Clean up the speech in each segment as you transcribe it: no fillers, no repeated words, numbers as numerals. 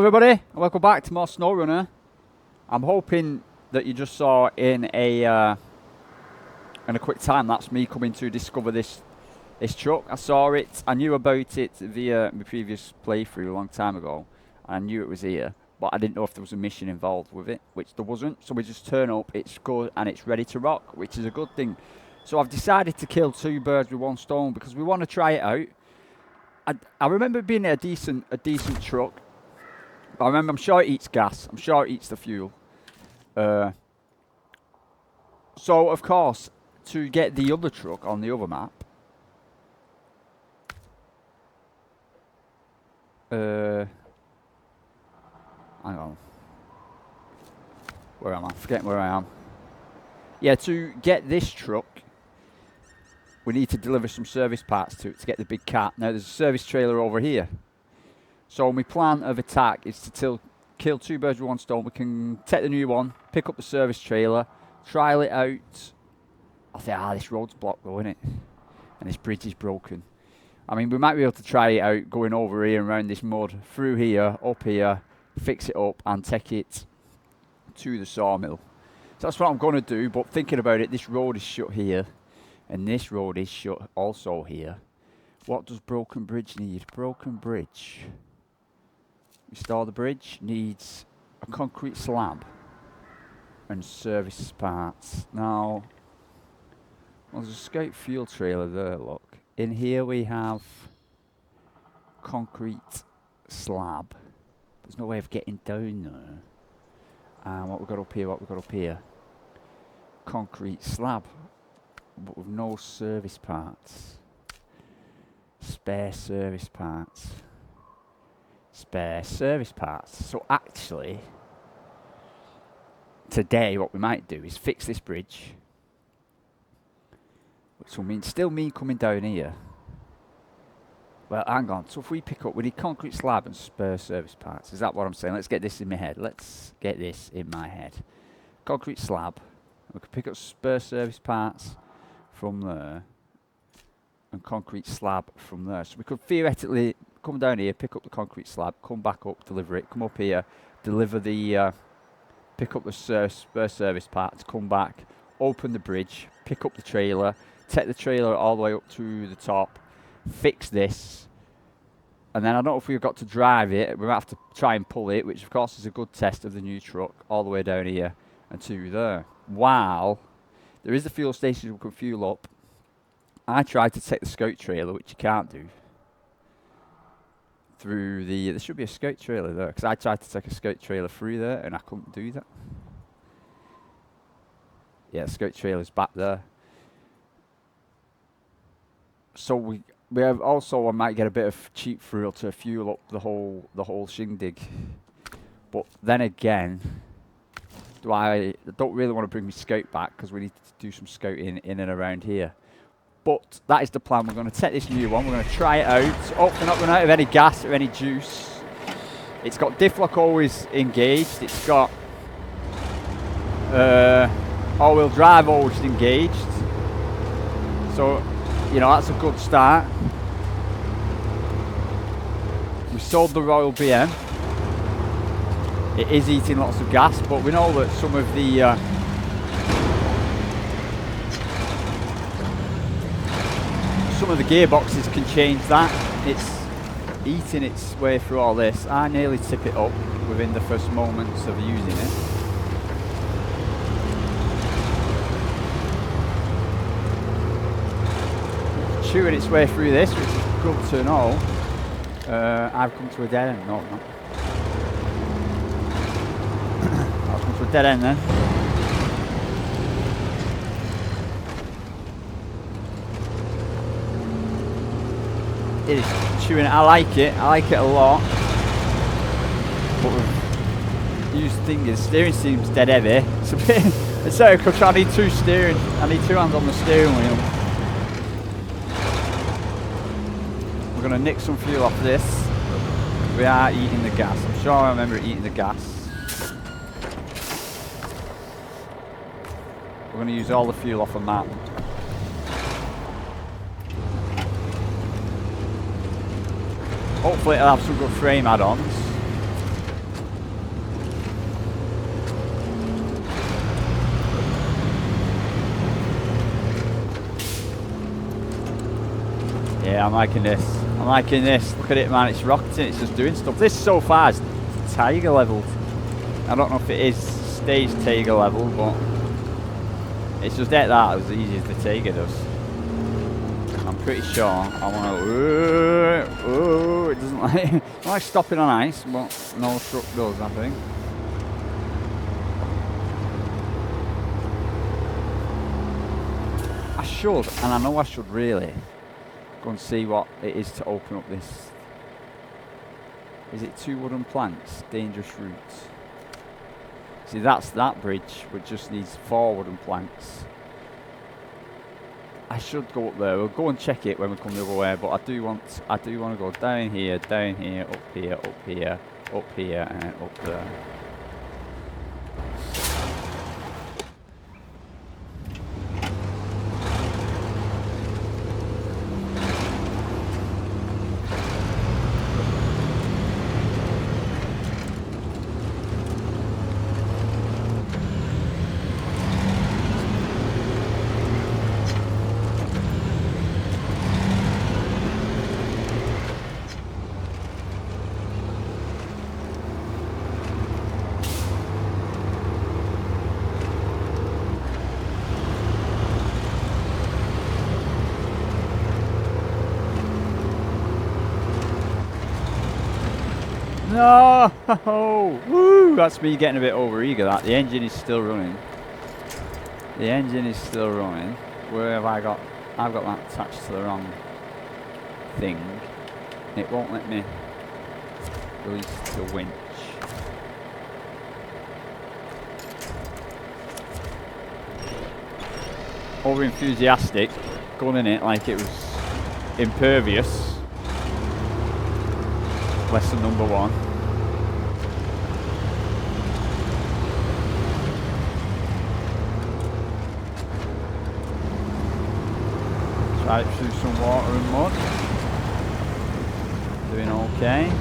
everybody, and welcome back to more Snowrunner. I'm hoping that you just saw in a quick time lapse me coming to discover this truck. I saw it, I knew about it via my previous playthrough a long time ago. I knew it was here, but I didn't know if there was a mission involved with it, which there wasn't. So we just turn up, it's good, and it's ready to rock, which is a good thing. So I've decided to kill two birds with one stone because we want to try it out. I remember it being a decent truck. I remember, I'm sure it eats gas. I'm sure it eats the fuel. So, of course, to get the other truck on the other map, hang on. Where am I? Forgetting where I am. Yeah, to get this truck, we need to deliver some service parts to it to get the big cat. Now, there's a service trailer over here. So my plan of attack is to kill two birds with one stone. We can take the new one, pick up the service trailer, trial it out. I think, this road's blocked though, isn't it? And this bridge is broken. I mean, we might be able to try it out going over here and around this mud, through here, up here, fix it up and take it to the sawmill. So that's what I'm going to do, but thinking about it, this road is shut here, and this road is shut also here. What does Broken Bridge need? Broken Bridge. Restore the bridge needs a concrete slab and service parts. Now, well, there's a scout fuel trailer there, look. In here we have concrete slab. There's no way of getting down there. And what we got up here, concrete slab, but with no service parts. Spare service parts. Spare service parts. So actually, today what we might do is fix this bridge, which will mean still me coming down here. Well, hang on. So if we pick up, we need concrete slab and spare service parts. Is that what I'm saying? Let's get this in my head. Let's get this in my head. Concrete slab. We could pick up spare service parts from there, and concrete slab from there. So we could theoretically come down here, pick up the concrete slab, come back up, deliver it, come up here, deliver the, pick up the spare service parts, come back, open the bridge, pick up the trailer, take the trailer all the way up to the top, fix this, and then I don't know if we've got to drive it, we might have to try and pull it, which of course is a good test of the new truck, all the way down here and to there. While there is the fuel station we can fuel up, I tried to take the scout trailer, which you can't do, through the, there should be a scout trailer there, because I tried to take a scout trailer through there and I couldn't do that. Yeah, the scout trailer's back there. So we have also, I might get a bit of cheap fuel to fuel up the whole shindig. But then again, I don't really want to bring my scout back because we need to do some scouting in and around here. But that is the plan. We're going to take this new one. We're going to try it out. Hopefully not run out of any gas or any juice. It's got diff lock always engaged. It's got all-wheel drive always engaged. So, you know, that's a good start. We sold the Royal BM. It is eating lots of gas, but we know that some of the gearboxes can change that. It's eating its way through all this. I nearly tip it up within the first moments of using it. Chewing its way through this, which is good to know. I've come to a dead end. No, I'm not. I've come to a dead end then. It is chewing it. I like it a lot. But with used thing is, steering seems dead heavy. It's a bit, it's so because I need two hands on the steering wheel. We're gonna nick some fuel off this. We are eating the gas. I'm sure I remember eating the gas. We're gonna use all the fuel off of that. Hopefully it'll have some good frame add-ons. Yeah, I'm liking this. I'm liking this. Look at it, man. It's rocketing. It's just doing stuff. This so far is Tiger level. I don't know if it is stage Tiger level, but it's just that as easy as the Tiger does. I'm pretty sure I want to. It doesn't like stopping on ice, but no truck does, I think. I should, and I know I should really go and see what it is to open up this. Is it 2 wooden planks? Dangerous routes. See, that's that bridge, which just needs 4 wooden planks. I should go up there. We'll go and check it when we come the other way. But I do want to go down here, up here, up here, up here, and up there. No! Woo! That's me getting a bit overeager. That the engine is still running. The engine is still running. Where have I got? I've got that attached to the wrong thing. It won't let me release the winch. Over enthusiastic, gunning it like it was impervious. Lesson number 1. Right through some water and mud. Doing okay.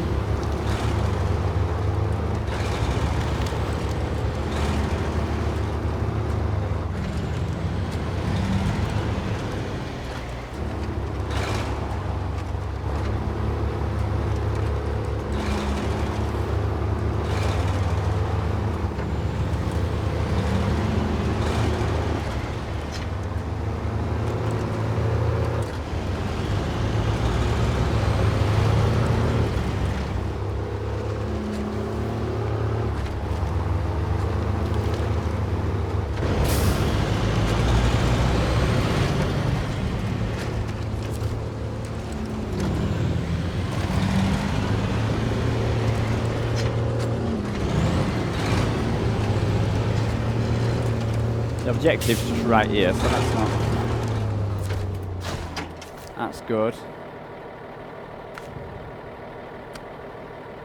The objective's just right here, so that's good.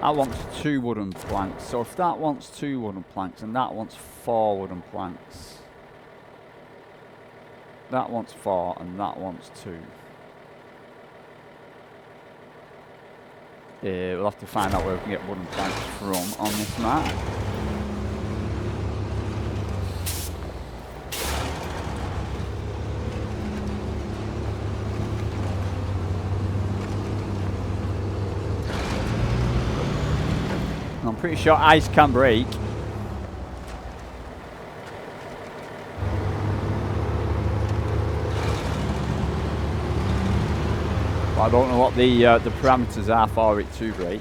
That wants 2 wooden planks, so if that wants 2 wooden planks and that wants 4 wooden planks, that wants 4 and that wants 2. We'll have to find out where we can get wooden planks from on this map. I'm pretty sure ice can break. But I don't know what the parameters are for it to break.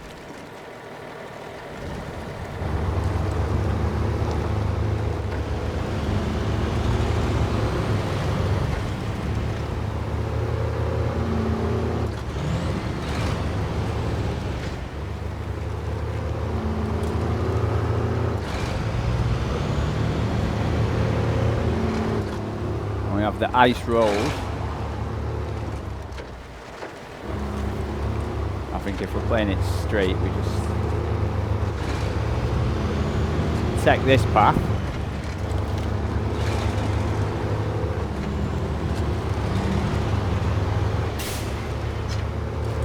Of the ice road. I think if we're playing it straight, we just take this path.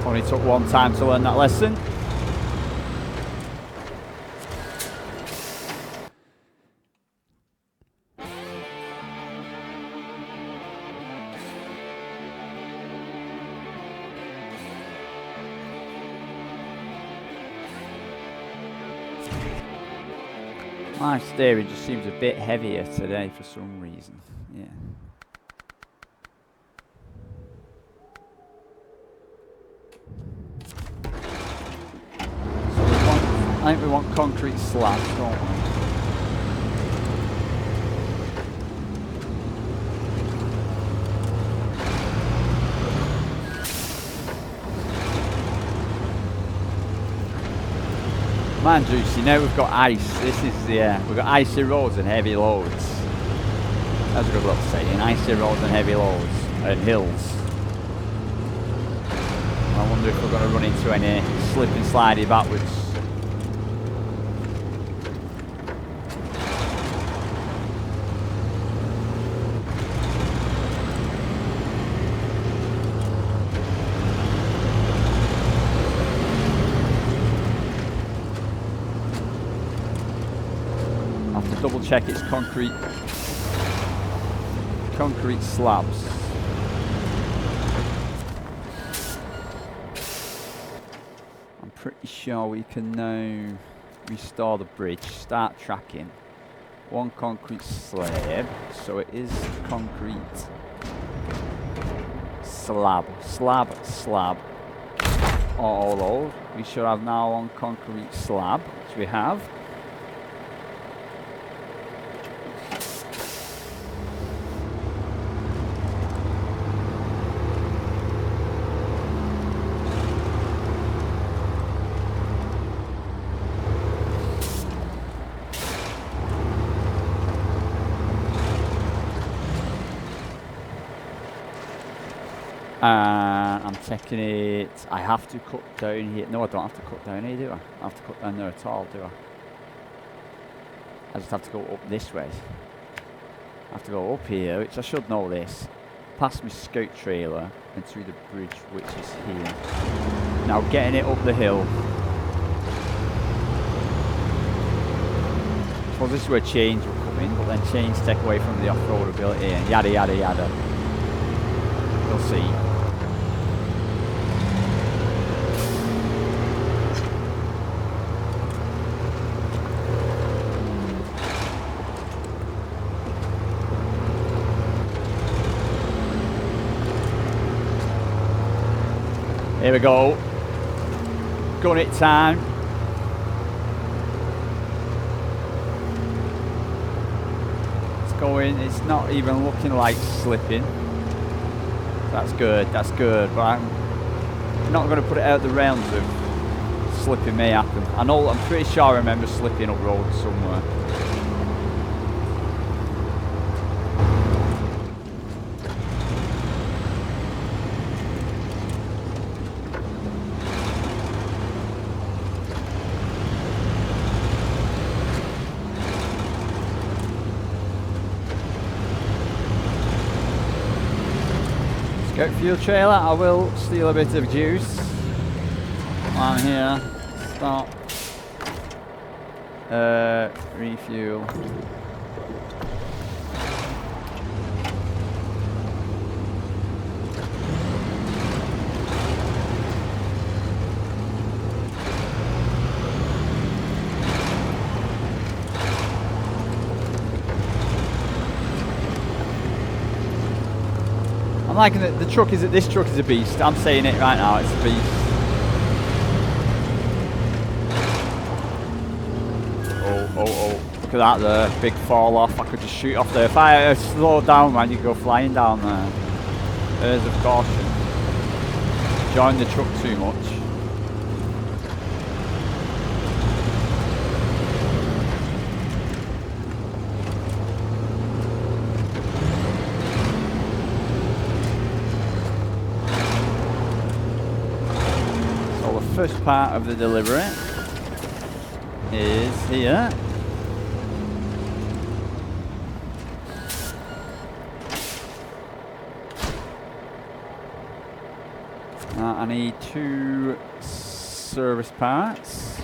Only took 1 time to learn that lesson. My steering just seems a bit heavier today for some reason. Yeah. So I think we want concrete slabs, don't we? Man, juicy. Now we've got ice. This is we've got icy roads and heavy loads. That's a good little saying. Icy roads and heavy loads and hills. I wonder if we're going to run into any slip and slidey backwards. Double check it's concrete slabs. I'm pretty sure we can now restore the bridge, start tracking. One concrete slab, so it is concrete slab. All those. We should have now one concrete slab, which we have. I'm taking it. I have to cut down here. No, I don't have to cut down here, do I? I have to cut down there at all, do I? I just have to go up this way. I have to go up here, which I should know this. Past my scout trailer and through the bridge, which is here. Now getting it up the hill. I suppose this is where chains will come in, but then chains take away from the off-road ability and yada yada yada. We'll see. Here we go. Gun it time. It's going. It's not even looking like slipping. That's good, but I'm not going to put it out the realms of slipping may happen. I'm pretty sure I remember slipping up road somewhere. Scout fuel trailer, I will steal a bit of juice. I'm here. Stop. Refuel. I'm liking that this truck is a beast. I'm saying it right now, it's a beast. Oh, look at that there, big fall off. I could just shoot off there. If I slow down, man, you go flying down there. There's of caution. Join the truck too much. First part of the delivery is here. I need 2 service parts.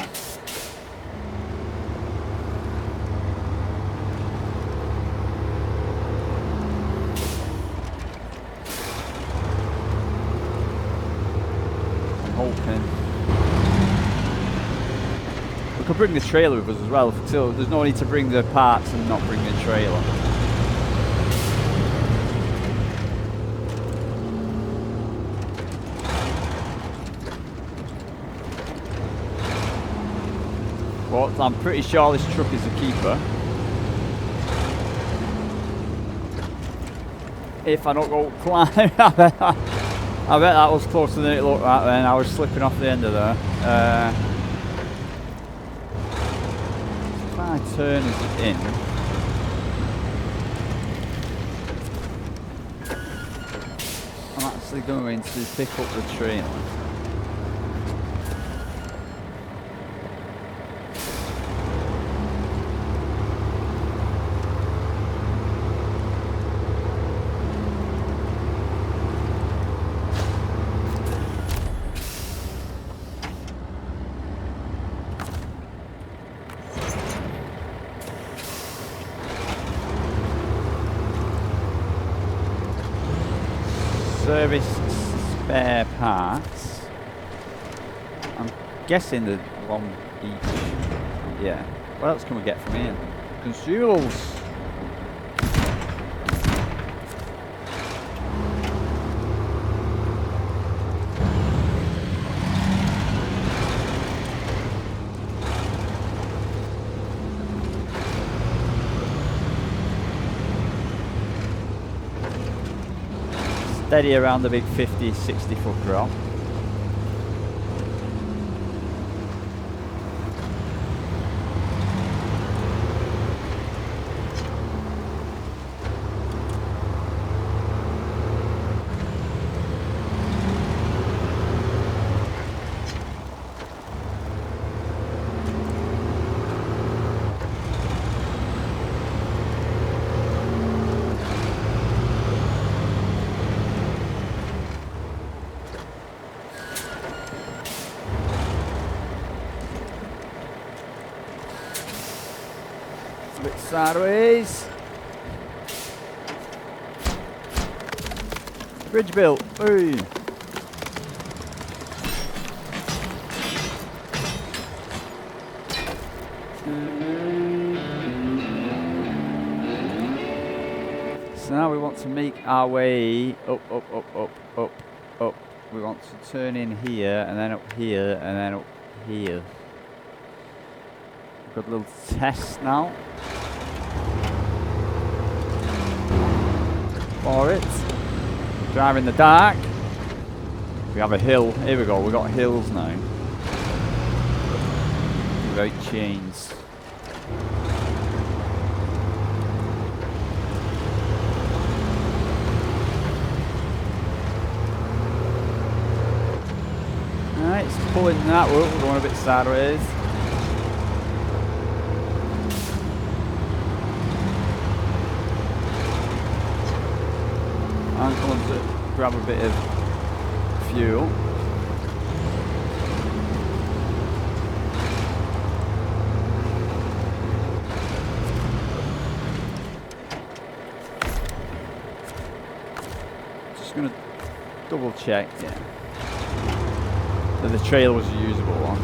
I'm hoping could bring the trailer with us as well, so there's no need to bring the parts and not bring the trailer. But I'm pretty sure this truck is a keeper. If I don't go climb, I bet that was closer than it looked like then. I was slipping off the end of there. If I turn us in, I'm actually going to pick up the trailer. Service spare parts. I'm guessing the one each. Yeah. What else can we get from here? Consumables. Steady around the big 50, 60 foot drop. Sideways. Bridge built. Ooh. So now we want to make our way up, up, up, up, up, up. We want to turn in here, and then up here, and then up here. We've got a little test now. For it. Drive in the dark. We have a hill. Here we go. We've got hills now. Without chains. Alright, it's pulling that. We're going a bit sideways. I'm going to grab a bit of fuel. Just going to double check, yeah, that the trailer was a usable one.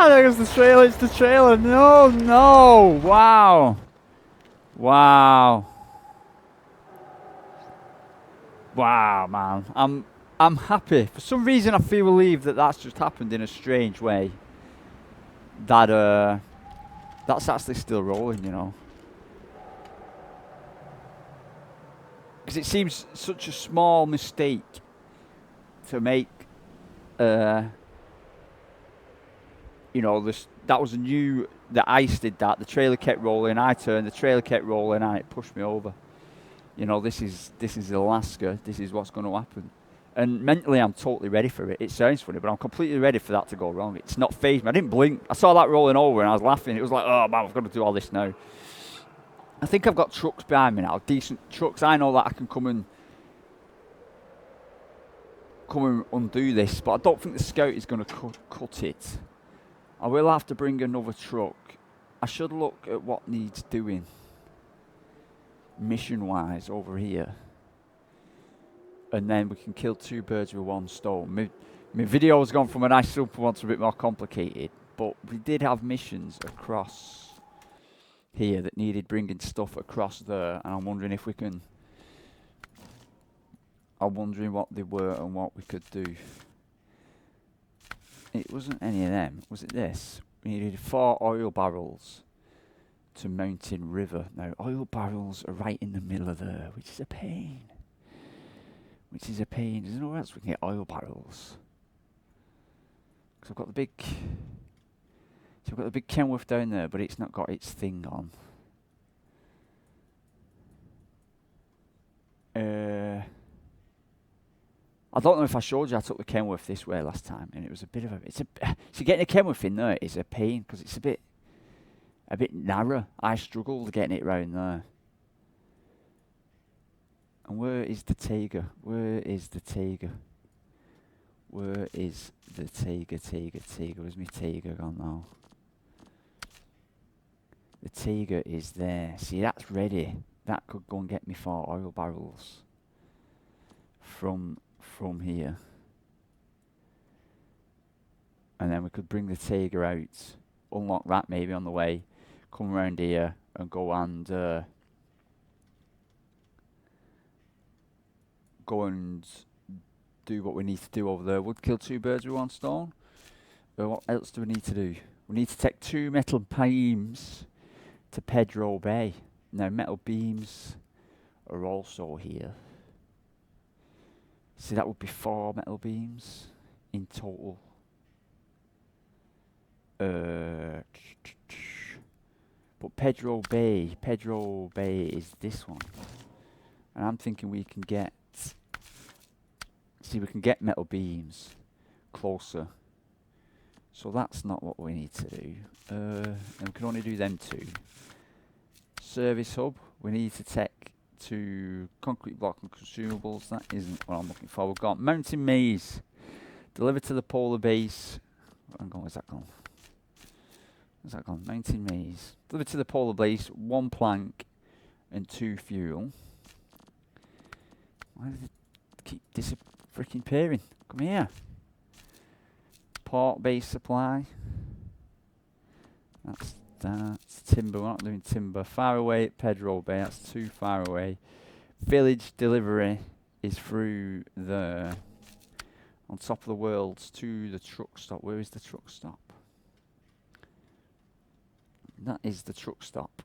There's the trailer, it's the trailer. No, no. Wow. Wow. Wow, man. I'm happy. For some reason I feel relieved that that's just happened in a strange way. That That's actually still rolling, you know. Because it seems such a small mistake to make. You know, that was a new. The ice did that. The trailer kept rolling. I turned. The trailer kept rolling, and it pushed me over. You know, this is Alaska. This is what's going to happen. And mentally, I'm totally ready for it. It sounds funny, but I'm completely ready for that to go wrong. It's not phased me. I didn't blink. I saw that rolling over, and I was laughing. It was like, oh man, I've got to do all this now. I think I've got trucks behind me now, decent trucks. I know that I can come and undo this, but I don't think the Scout is going to cut it. I will have to bring another truck. I should look at what needs doing mission-wise over here. And then we can kill two birds with one stone. My video has gone from a nice simple one to a bit more complicated, but we did have missions across here that needed bringing stuff across there, and I'm wondering if we can. I'm wondering what they were and what we could do. It wasn't any of them. Was it this? We needed 4 oil barrels to Mountain River. Now, oil barrels are right in the middle of there, which is a pain. There's nowhere else we can get oil barrels. Because I've got the big... So I've got the big Kenworth down there, but it's not got its thing on. I don't know if I showed you I took the Kenworth this way last time, and it was a bit of a... So getting a Kenworth in there is a pain, because it's a bit narrow. I struggled getting it round there. And where is the Tiger? Where's my Tiger gone now? The Tiger is there. See, that's ready. That could go and get me 4 oil barrels from here. And then we could bring the Tiger out, unlock that maybe on the way, come around here and go and do what we need to do over there. Would kill 2 birds with 1 stone. What else do we need to do? We need to take 2 metal beams to Pedro Bay. Now, metal beams are also here. See, that would be 4 metal beams in total. But Pedro Bay is this one. And I'm thinking we can get... See, we can get metal beams closer. So that's not what we need to do. And we can only do them 2. Service hub, we need to take 2 concrete block and consumables. That isn't what I'm looking for. We've got mountain maze. Deliver to the polar base. Hang on, where's that gone? Mountain maze. Deliver to the polar base. 1 plank and 2 fuel. Why does it keep disappearing? Come here. Port base supply. That's timber. We're not doing timber. Far away at Pedro Bay. That's too far away. Village delivery is through there. On top of the worlds to the truck stop. Where is the truck stop? That is the truck stop.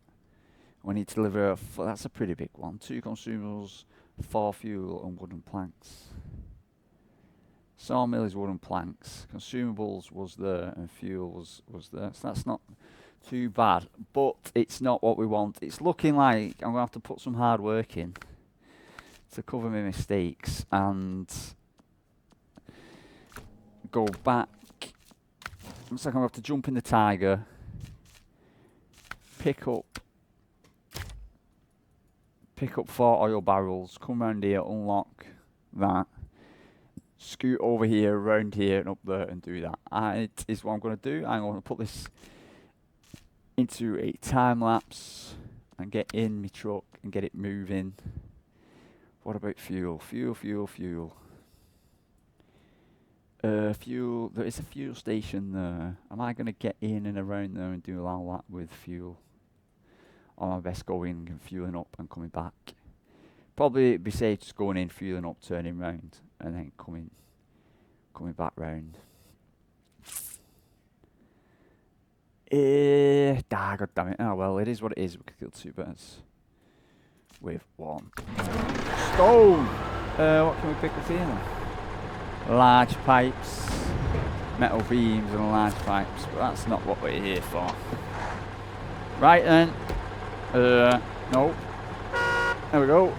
We need to deliver. That's a pretty big one. 2 consumables, 4 fuel, and wooden planks. Sawmill is wooden planks. Consumables was there, and fuel was there. So that's not too bad, but it's not what we want. It's looking like I'm going to have to put some hard work in to cover my mistakes and go back. Looks like I'm going to have to jump in the Tiger, pick up 4 oil barrels, come round here, unlock that, scoot over here, around here, and up there, and do that. It is what I'm going to do. I'm going to put this into a time lapse and get in my truck and get it moving. What about fuel? Fuel. Fuel. There is a fuel station there. Am I going to get in and around there and do all that with fuel? Or am I best going and fueling up and coming back? Probably it'd be safe just going in, fueling up, turning round, and then coming back round. God damn it. Oh, well, it is what it is. We could kill 2 birds with 1 stone. What can we pick up here then? Large pipes, metal beams and large pipes, but that's not what we're here for. Right then. No. There we go.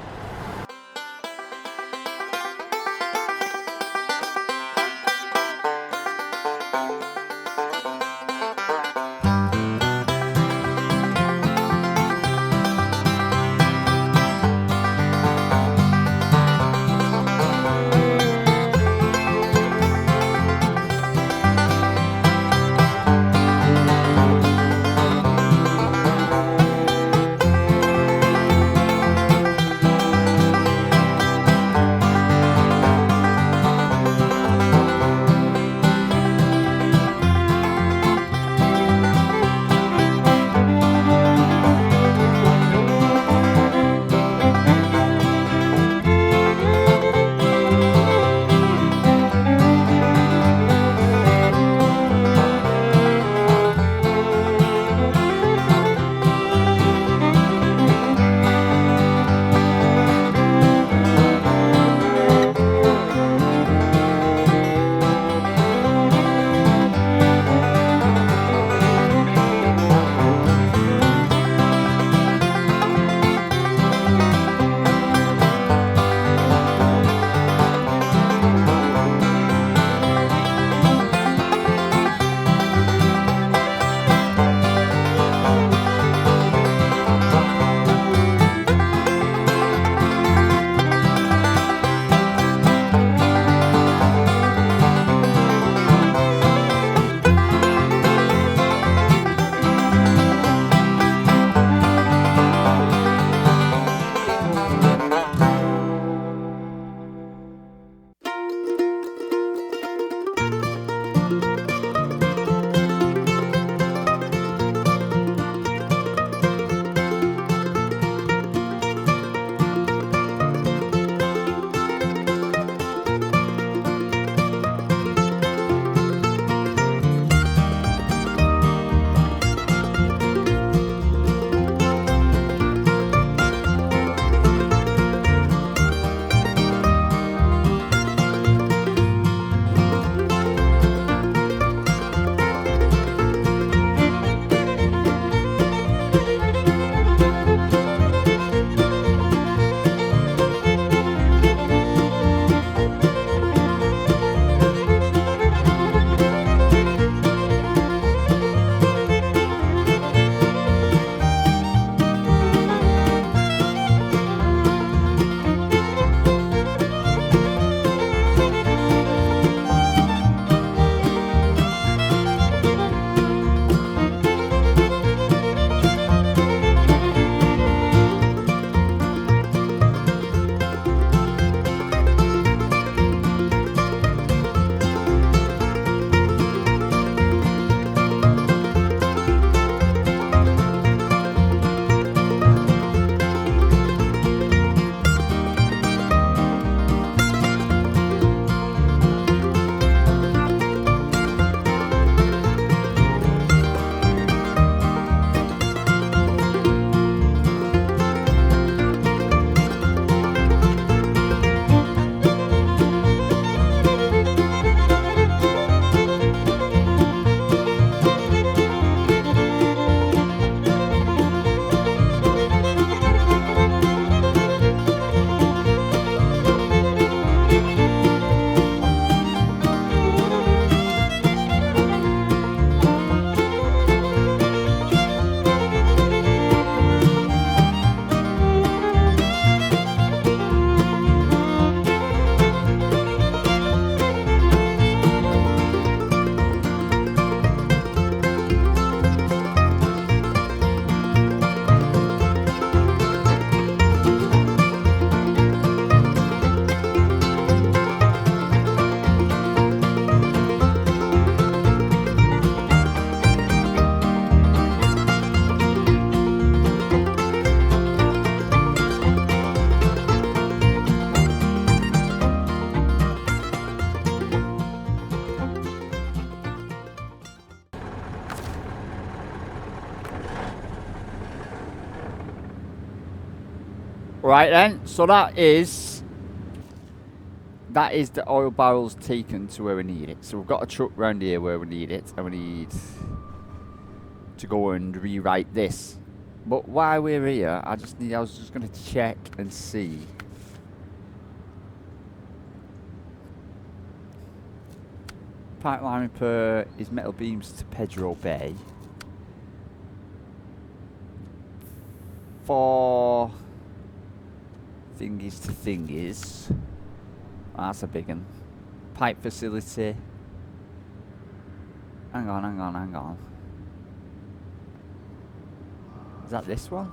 Right then, so that is the oil barrels taken to where we need it. So we've got a truck round here where we need it, and we need to go and rewrite this. But while we're here, I was just going to check and see. Pipeline repair is metal beams to Pedro Bay. For thingies to thingies. That's a big one. Pipe facility. Hang on. Is that this one?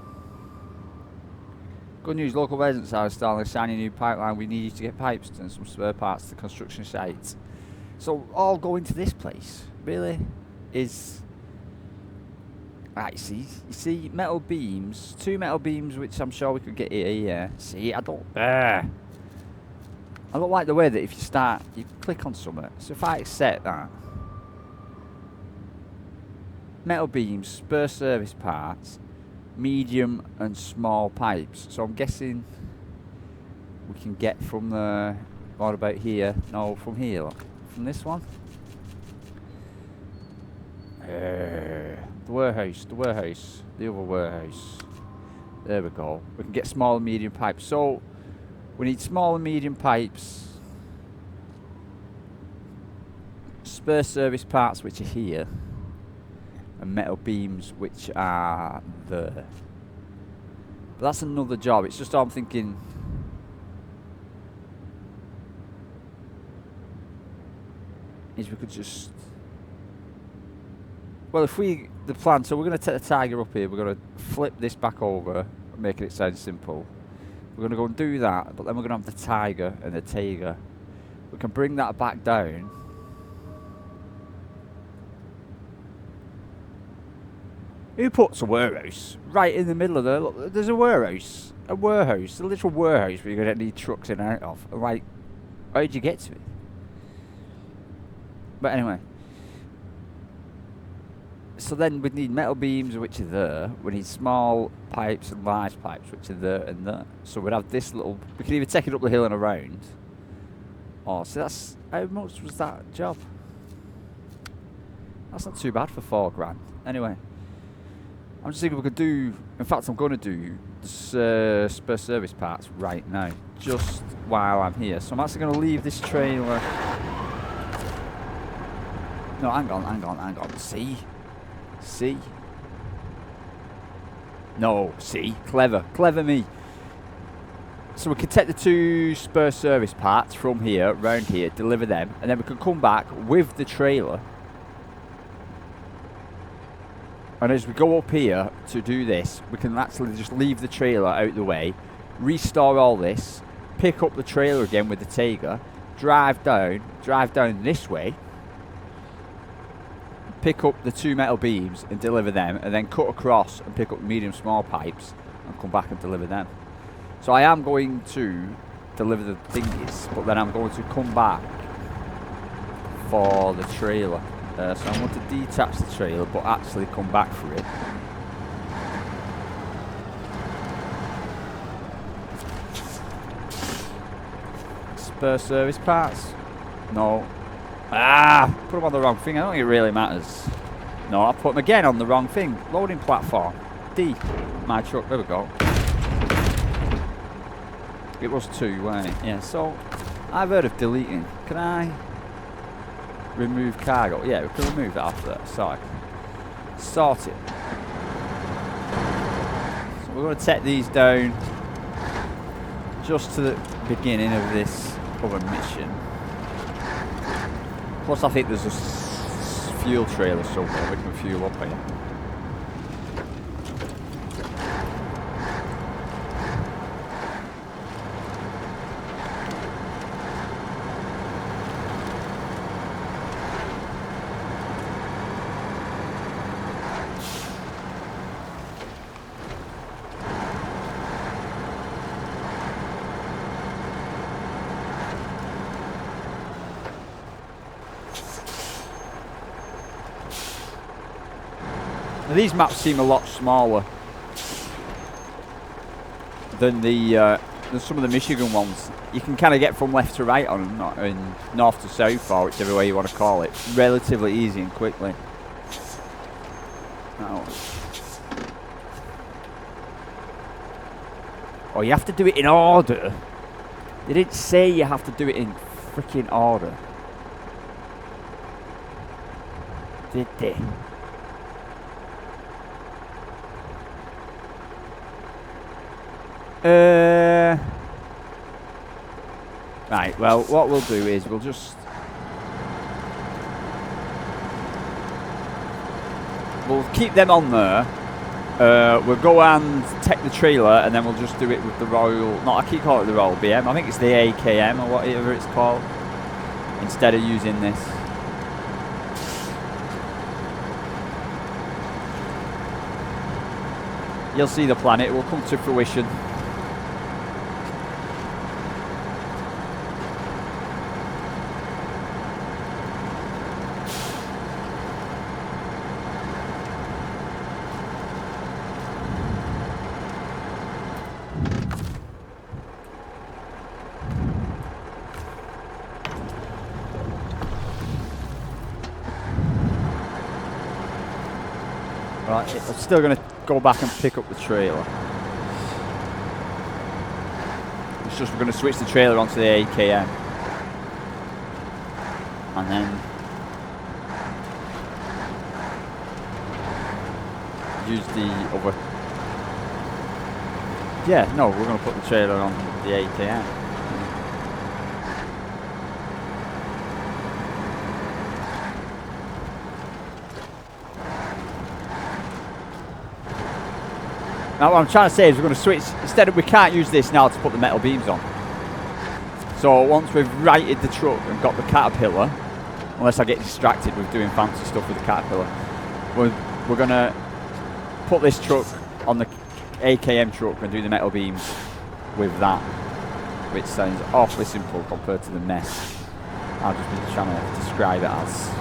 Good news, local residents are installing a shiny new pipeline. We need you to get pipes and some spare parts to construction sites. So all going to this place, really, is... Right, you see metal beams, 2 metal beams, which I'm sure we could get here, yeah. See, I don't like the way that if you click on something. So if I accept that, metal beams, spare service parts, medium and small pipes. So I'm guessing we can get from the, what about here? No, from here, look. From this one. The warehouse, the other warehouse. There we go. We can get small and medium pipes. So we need small and medium pipes, spare service parts which are here, and metal beams which are there. But that's another job. It's just I'm thinking. Is we could just, well, if the plan, so we're going to take the Tiger up here, we're going to flip this back over, making it sound simple. We're going to go and do that, but then we're going to have the Tiger and the Tiger. We can bring that back down. Who puts a warehouse right in the middle of there? Look, there's a warehouse, a literal warehouse where you're going to need trucks in and out of. Like, how'd you get to it? But anyway, so then we'd need metal beams, which are there. We need small pipes and large pipes, which are there and there. So we'd have this little, we could either take it up the hill and around. Oh, so that's, how much was that job? That's not too bad for £4 grand. Anyway, I'm just thinking we could do, in fact I'm going to do the spare service parts right now, just while I'm here. So I'm actually going to leave this trailer. No, hang on. See? No, see? Clever me. So we can take the 2 spare service parts from here, round here, deliver them, and then we can come back with the trailer. And as we go up here to do this, we can actually just leave the trailer out the way, restore all this, pick up the trailer again with the Tiger, drive down this way, pick up the 2 metal beams and deliver them, and then cut across and pick up medium small pipes and come back and deliver them. So I am going to deliver the thingies, but then I'm going to come back for the trailer. So I want to detach the trailer but actually come back for it. Spare service parts? No. Put them on the wrong thing. I don't think it really matters. No, I put them again on the wrong thing. Loading platform. D. My truck. There we go. It was 2, wasn't it? Yeah, so I've heard of deleting. Can I remove cargo? Yeah, we can remove that off there. So sort it. So we're going to take these down just to the beginning of this other mission. Plus, I think there's a fuel trailer somewhere we can fuel up here. These maps seem a lot smaller than than some of the Michigan ones. You can kind of get from left to right on them, not in north to south, or whichever way you want to call it, relatively easy and quickly. Oh, you have to do it in order. They didn't say you have to do it in freaking order, did they? Right, well, what we'll do is we'll keep them on there. We'll go and take the trailer, and then we'll just do it with the Royal... No, I keep calling it the Royal BM. I think it's the AKM or whatever it's called, instead of using this. You'll see the plan. It will come to fruition. Right, I'm still going to go back and pick up the trailer. It's just we're going to switch the trailer onto the AKM. And then use the other... Yeah, no, we're going to put the trailer on the AKM. Now what I'm trying to say is we're going to switch, instead of, we can't use this now to put the metal beams on. So once we've righted the truck and got the Caterpillar, unless I get distracted with doing fancy stuff with the Caterpillar, we're going to put this truck on the AKM truck and do the metal beams with that, which sounds awfully simple compared to the mess I've just been trying to describe it as.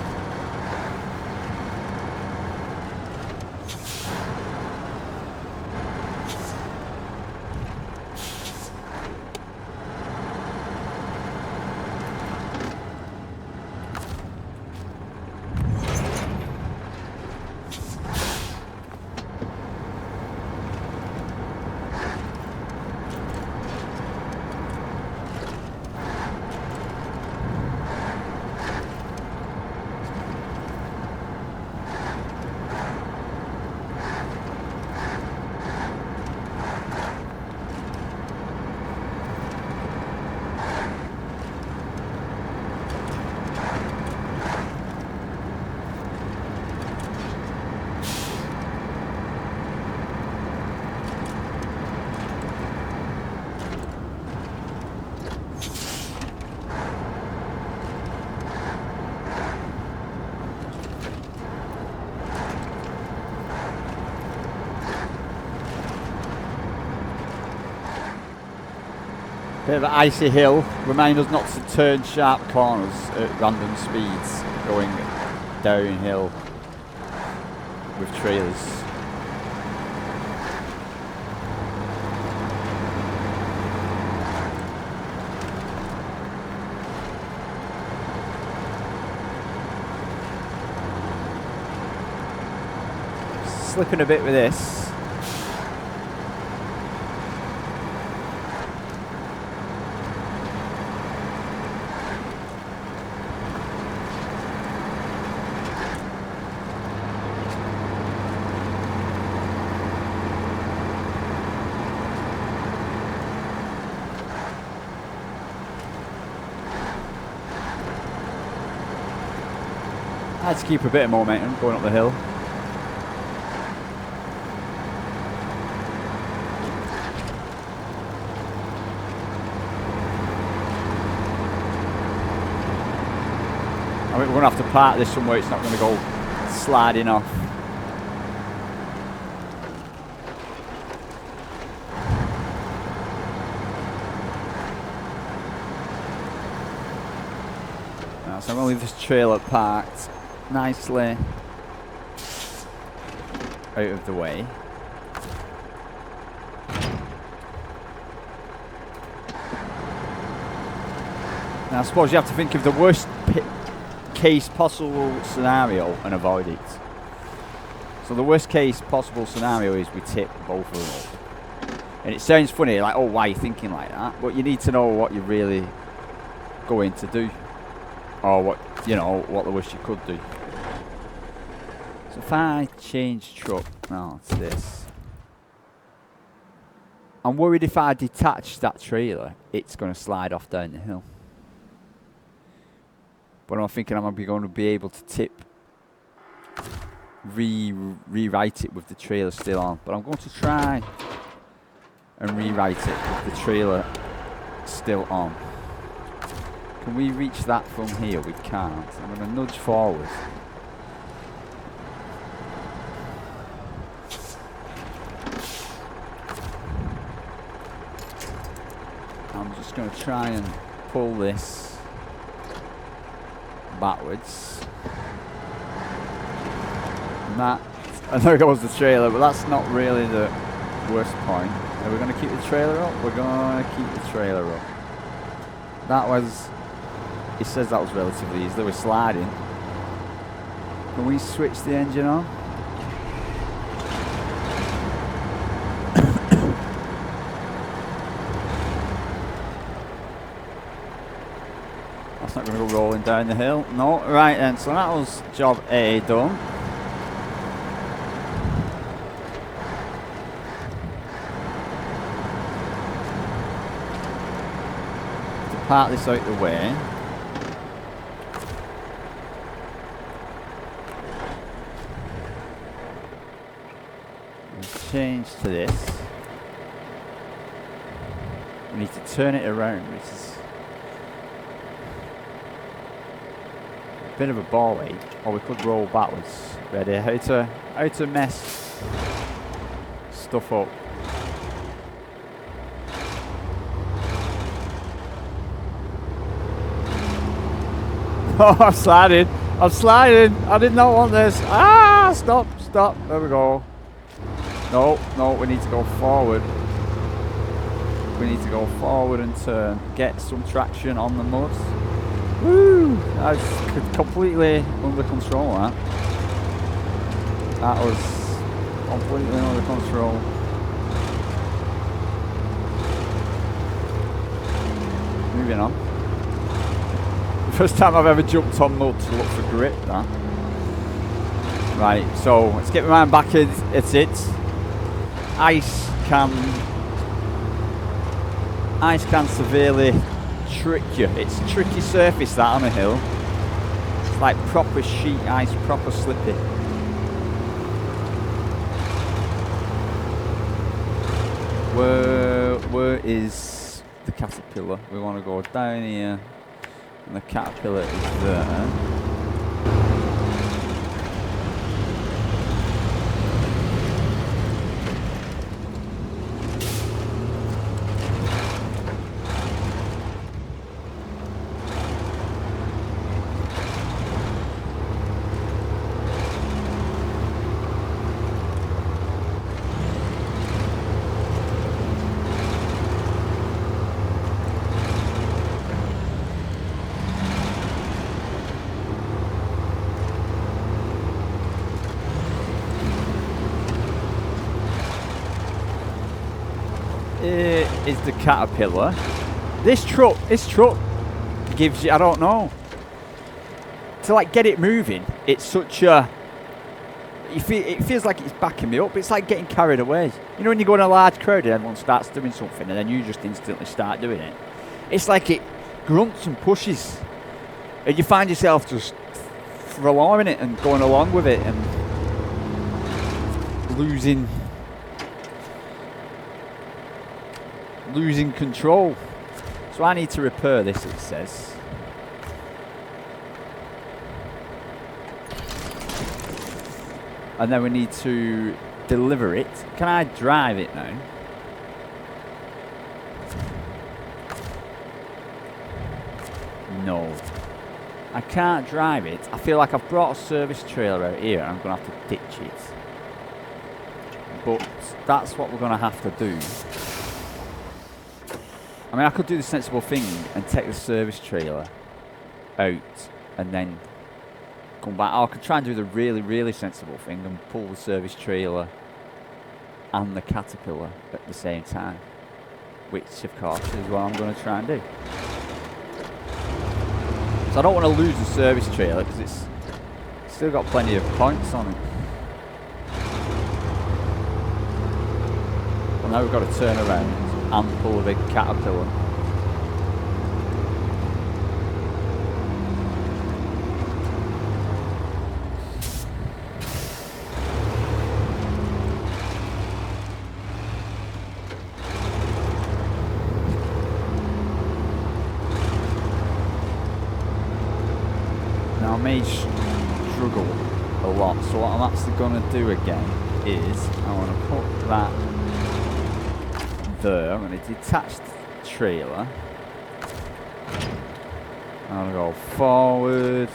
Bit of an icy hill. Remind us not to turn sharp corners at random speeds going downhill with trailers. Slipping a bit with this. I had to keep a bit of momentum going up the hill. I think we're going to have to park this somewhere it's not going to go sliding off. So I'm going to leave this trailer parked nicely out of the way. Now I suppose you have to think of the worst case possible scenario and avoid it. So the worst case possible scenario is we tip both of them up. And it sounds funny, like, oh, why are you thinking like that? But you need to know what you're really going to do. Or what, you know, what the worst you could do. So if I change truck, now it's this. I'm worried if I detach that trailer, it's going to slide off down the hill. But I'm thinking I'm going to be able to rewrite it with the trailer still on. But I'm going to try and rewrite it with the trailer still on. Can we reach that from here? We can't. I'm going to nudge forward. I'm just going to try and pull this backwards. And that, I know it goes the trailer, but that's not really the worst point. Are we going to keep the trailer up? We're going to keep the trailer up. That was, it says that was relatively easy. They were sliding. Can we switch the engine on? That's not going to go rolling down the hill. No, right then. So that was job A done. To park this out the way. And change to this. We need to turn it around, which is bit of a ball ache, or we could roll backwards. Ready? How to mess stuff up. Oh, I'm sliding. I'm sliding. I did not want this. Ah, stop, stop. There we go. No, no, we need to go forward. We need to go forward and turn. Get some traction on the mud. Woo! That's completely under control, that. That was completely under control. Moving on. First time I've ever jumped on mud to look for grip, that. Right, so let's get my mind back at it. Ice can severely trick you. It's a tricky surface, that, on a hill. It's like proper sheet ice, proper slippy. Where is the caterpillar? We want to go down here, and the caterpillar is there. Is the caterpillar. This truck gives you, I don't know, to like get it moving. It's such a, it feels like it's backing me up. It's like getting carried away. You know when you go in a large crowd and everyone starts doing something and then you just instantly start doing it. It's like it grunts and pushes, and you find yourself just following it and going along with it and losing control. So I need to repair this, it says. And then we need to deliver it. Can I drive it now? No. I can't drive it. I feel like I've brought a service trailer out here and I'm going to have to ditch it. But that's what we're going to have to do. I mean, I could do the sensible thing and take the service trailer out and then come back. I could try and do the really, really sensible thing and pull the service trailer and the Caterpillar at the same time, which of course is what I'm going to try and do. So I don't want to lose the service trailer because it's still got plenty of points on it. Well, now we've got to turn around and pull a big Caterpillar. Now I may struggle a lot, so what I'm actually going to do again is I want to put that there. I'm going to detach the trailer. I'm going to go forward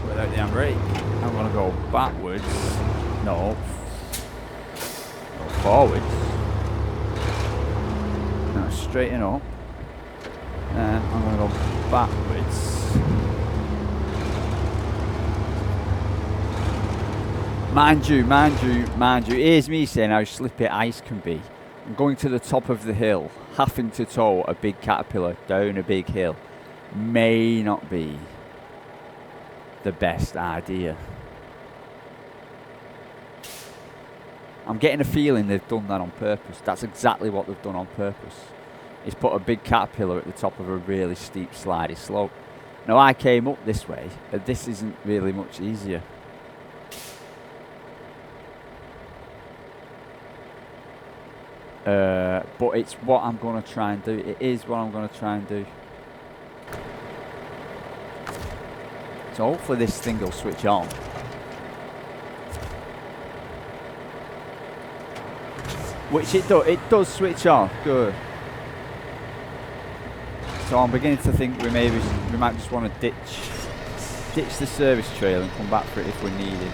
without the handbrake. I'm going to go backwards. No. Go forwards. Now straighten up. And I'm going to go backwards. Mind you, here's me saying how slippy ice can be. I'm going to the top of the hill, having to tow a big Caterpillar down a big hill may not be the best idea. I'm getting a feeling they've done that on purpose. That's exactly what they've done on purpose. Is put a big Caterpillar at the top of a really steep slidey slope. Now I came up this way, and this isn't really much easier. But it's what I'm going to try and do. It is what I'm going to try and do. So hopefully this thing will switch on. Which it does switch on. Good. So I'm beginning to think we might just want to ditch the service trail and come back for it if we need it.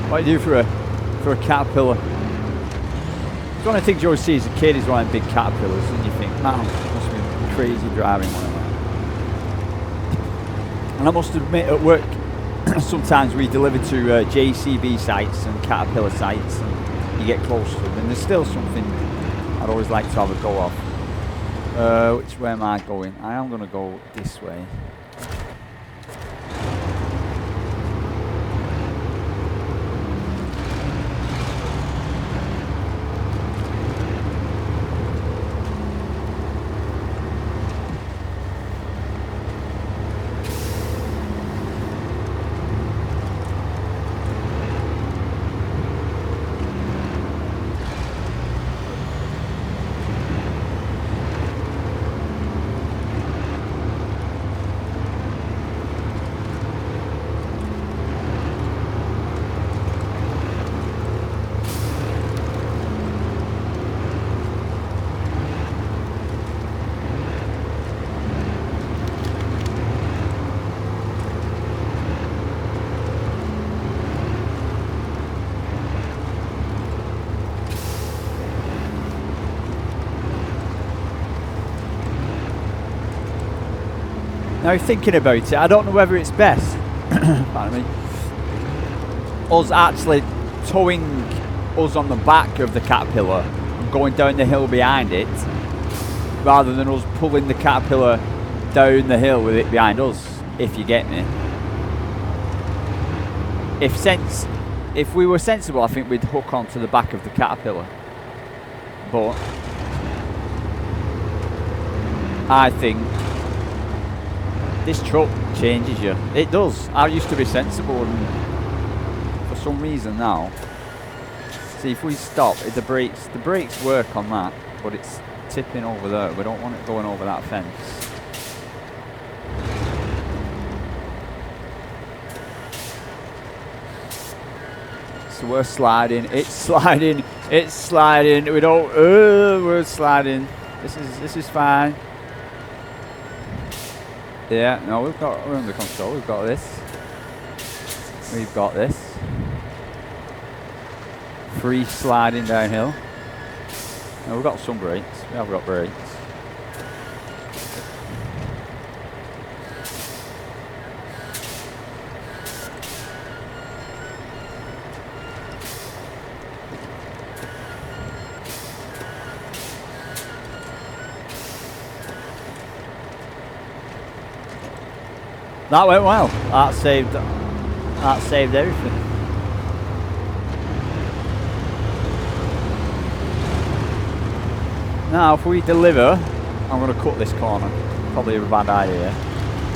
What do you do for a Caterpillar? The only thing you always see as a kid is one of them big Caterpillars, and you think, man, must be crazy driving one of them. And I must admit, at work, sometimes we deliver to JCB sites and Caterpillar sites, and you get close to them, and there's still something I'd always like to have a go of. Which way am I going? I am going to go this way. Now thinking about it, I don't know whether it's best, pardon me, us actually towing us on the back of the Caterpillar and going down the hill behind it, rather than us pulling the Caterpillar down the hill with it behind us, if you get me. If we were sensible, I think we'd hook onto the back of the Caterpillar. But I think this truck changes you. It does. I used to be sensible, and for some reason now, See, if we stop, the brakes work on that, but it's tipping over there. We don't want it going over that fence. So we're sliding. It's sliding. It's sliding. We don't. We're sliding. This is fine. Yeah. No, we're under control. We've got this. We've got this. Free sliding downhill. No, we've got some brakes. We have got brakes. That went well. That saved everything. Now, if we deliver, I'm going to cut this corner. Probably a bad idea.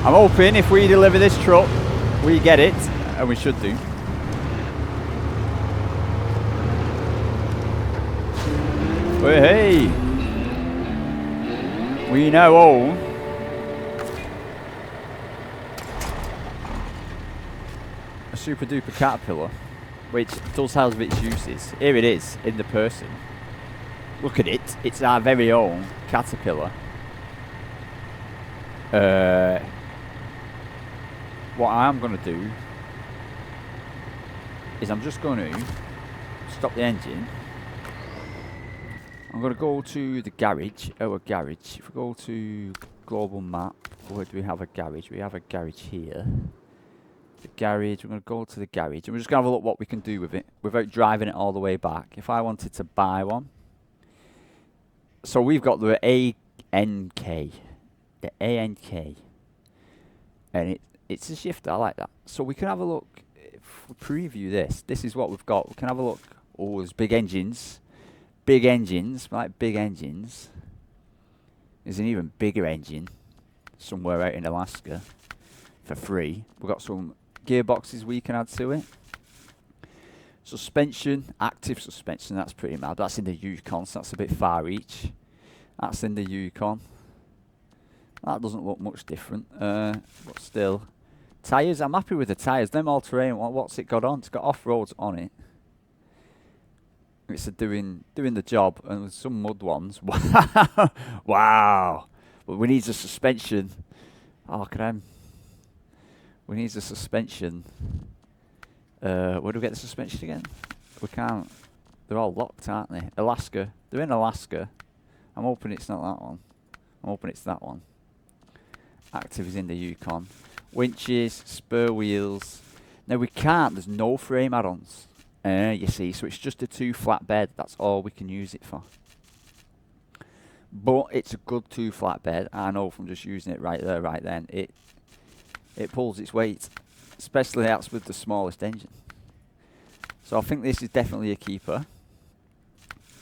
I'm hoping if we deliver this truck, we get it, and we should do. But hey, we now own a super duper Caterpillar, which does have its uses. Here it is in the person. Look at it. It's our very own Caterpillar. What I'm going to do is I'm just going to stop the engine. I'm going to go to the garage. Our garage. If we go to global map, where do we have a garage? We have a garage here. The garage. We're going to go to the garage. And we're just going to have a look what we can do with it without driving it all the way back. If I wanted to buy one. So we've got the ANK. The ANK. And it's a shifter. I like that. So we can have a look. If we preview this. This is what we've got. We can have a look. Oh, there's big engines. Big engines. I like big engines. There's an even bigger engine. Somewhere out in Alaska. For free. We've got some gearboxes we can add to it. Suspension, active suspension, that's pretty mad. That's in the Yukon, so that's a bit far reach. That's in the Yukon. That doesn't look much different, but still. Tyres, I'm happy with the tyres. Them all-terrain, what's it got on? It's got off-roads on it. It's doing the job, and with some mud ones. Wow! But we need the suspension. Oh, we need the suspension. Where do we get the suspension again? We can't. They're all locked, aren't they? Alaska. They're in Alaska. I'm hoping it's not that one. I'm hoping it's that one. Active is in the Yukon. Winches, spur wheels. Now we can't. There's no frame add-ons. You see, so it's just a 2 flat bed. That's all we can use it for. But it's a good 2 flat bed. I know from just using it right there, right then. It pulls its weight. Especially that's with the smallest engine. So I think this is definitely a keeper.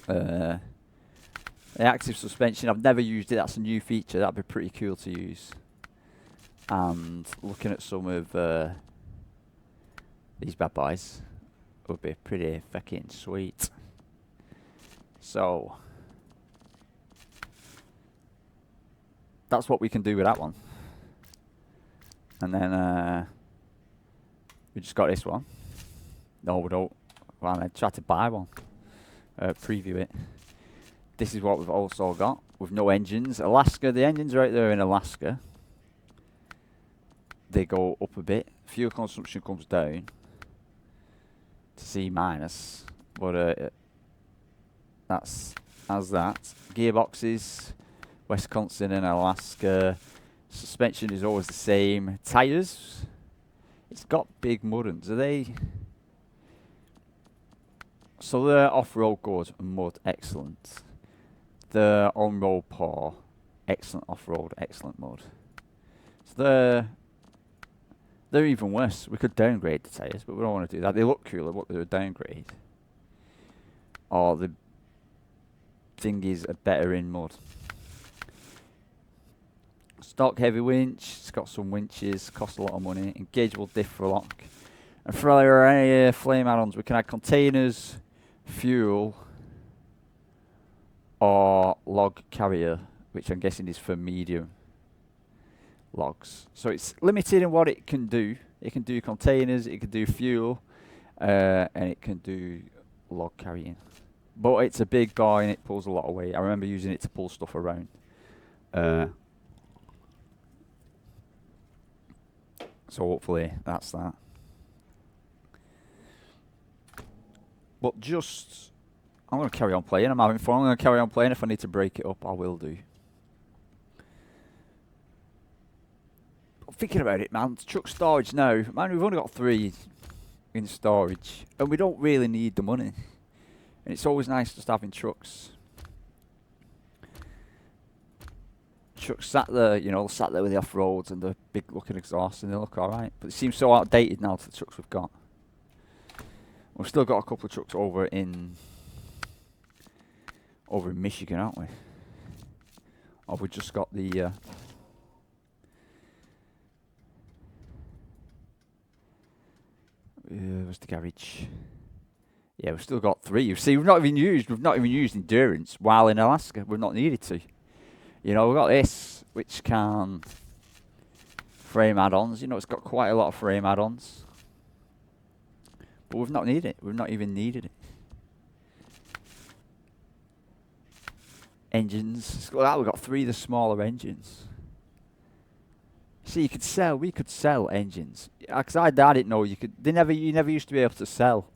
The active suspension, I've never used it. That's a new feature. That'd be pretty cool to use. And looking at some of these bad boys would be pretty fucking sweet. So that's what we can do with that one. And then we just got this one. No, we don't. Well, I tried to buy one. Preview it. This is what we've also got with no engines. Alaska, the engines right there in Alaska. They go up a bit. Fuel consumption comes down to C minus. But that's as that. Gearboxes, Wisconsin and Alaska. Suspension is always the same. Tyres. It's got big mud-uns. Are they? So they're off-road good and mud, excellent. The on-road poor, excellent off-road, excellent mud. So they're even worse. We could downgrade the tyres, but we don't want to do that. They look cooler, but they're a downgrade. Or the thingies are better in mud. Stock heavy winch, it's got some winches, cost a lot of money. Engageable diff for lock. And for any flame add-ons, we can add containers, fuel, or log carrier, which I'm guessing is for medium logs. So it's limited in what it can do. It can do containers, it can do fuel, and it can do log carrying. But it's a big boy and it pulls a lot of weight. I remember using it to pull stuff around. So hopefully that's that. But just, I'm going to carry on playing. I'm having fun. I'm going to carry on playing. If I need to break it up, I will do. But thinking about it, man, truck storage now. Man, we've only got 3 in storage. And we don't really need the money. And it's always nice just having trucks. Trucks sat there, you know, sat there with the off-roads and the big-looking exhaust, and they look alright. But it seems so outdated now to the trucks we've got. We've still got a couple of trucks over in Michigan, haven't we? Or we've just got the where's the garage? Yeah, we've still got 3. You see, we've not even used endurance while in Alaska. We've not needed to. You know, we've got this, which can frame add-ons. You know, it's got quite a lot of frame add-ons. But we've not needed it. We've not even needed it. Engines. Well, we've got 3 of the smaller engines. See, we could sell engines. Because I didn't know you could. You never used to be able to sell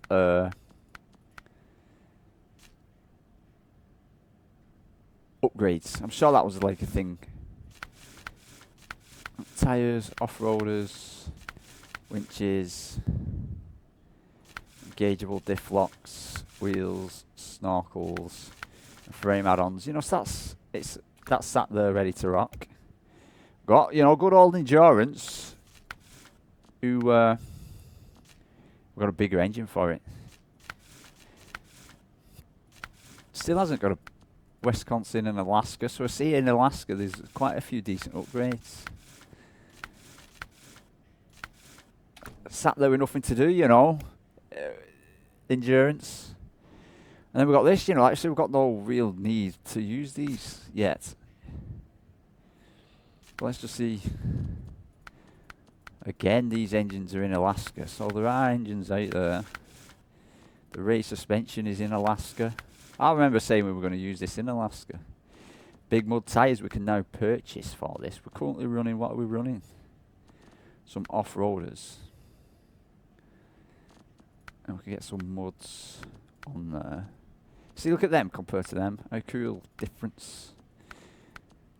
upgrades. I'm sure that was like a thing. Tires, off-roaders, winches, engageable diff locks, wheels, snorkels, and frame add-ons. You know, so that's sat there ready to rock. Got, you know, good old endurance. We've got a bigger engine for it. Still hasn't got a Wisconsin and Alaska, so I see in Alaska there's quite a few decent upgrades. Sat there with nothing to do, you know. Endurance. And then we've got this, you know, actually we've got no real need to use these yet. But let's just see. Again, these engines are in Alaska, so there are engines out there. The race suspension is in Alaska. I remember saying we were going to use this in Alaska. Big mud tyres we can now purchase for this. We're currently running, what are we running? Some off-roaders. And we can get some muds on there. See, look at them compared to them. How cool difference.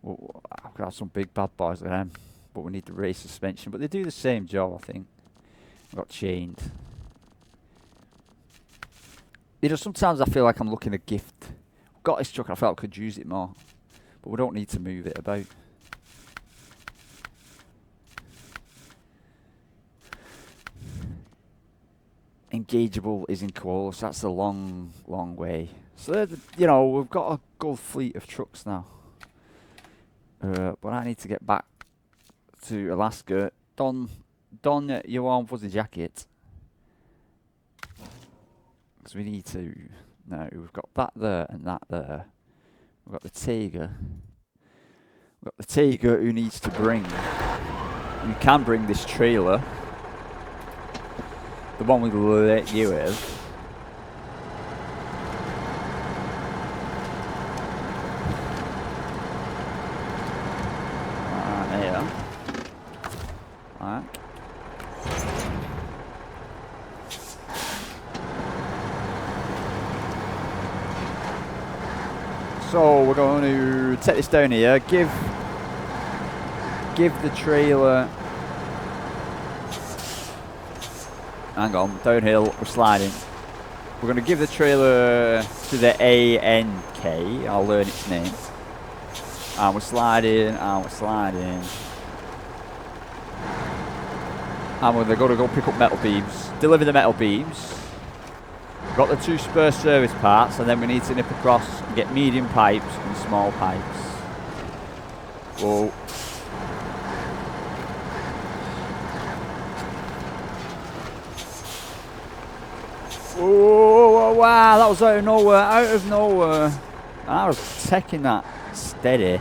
Well, I've got some big bad boys like them. But we need the race suspension. But they do the same job, I think. I've got chained. You know, sometimes I feel like I'm looking a gift. I've got this truck and I felt I could use it more. But we don't need to move it about. Engageable is in Coles. That's a long, long way. So, you know, we've got a good fleet of trucks now. But I need to get back to Alaska. Don your warm fuzzy jacket. Because we need to. No, we've got that there and that there. We've got the Tiger. We've got the Tiger who needs to bring. You can bring this trailer. The one we let you with. There. Alright. So we're going to take this down here. Give the trailer. Hang on, downhill, we're sliding. We're going to give the trailer to the ANK, I'll learn its name. And we're sliding, and we're sliding. And we're going to go pick up metal beams, deliver the metal beams. We've got the 2 spare service parts, and then we need to nip across and get medium pipes and small pipes. Whoa. Whoa, whoa, Wow, that was out of nowhere, out of nowhere. I was taking that steady.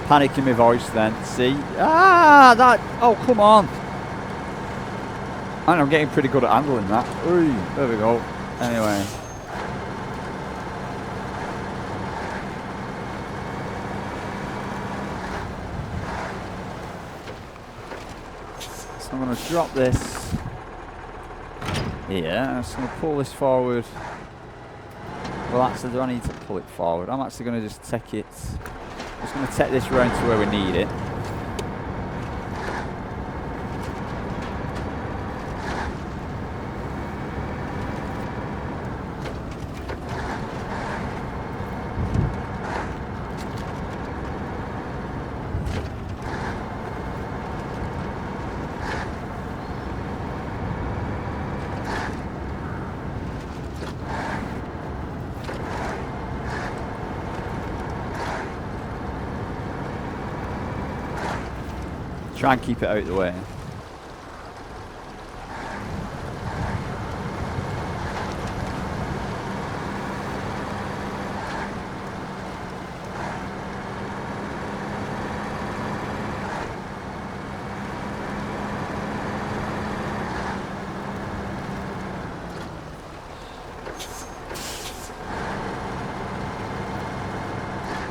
Panic in my voice then, see? Ah, that, oh, come on. And I'm getting pretty good at handling that. Ooh, there we go. Anyway. So I'm going to drop this here. I'm just going to pull this forward. Well, actually, do I need to pull it forward? I'm actually going to just take it. I'm just going to take this round to where we need it. Try and keep it out of the way.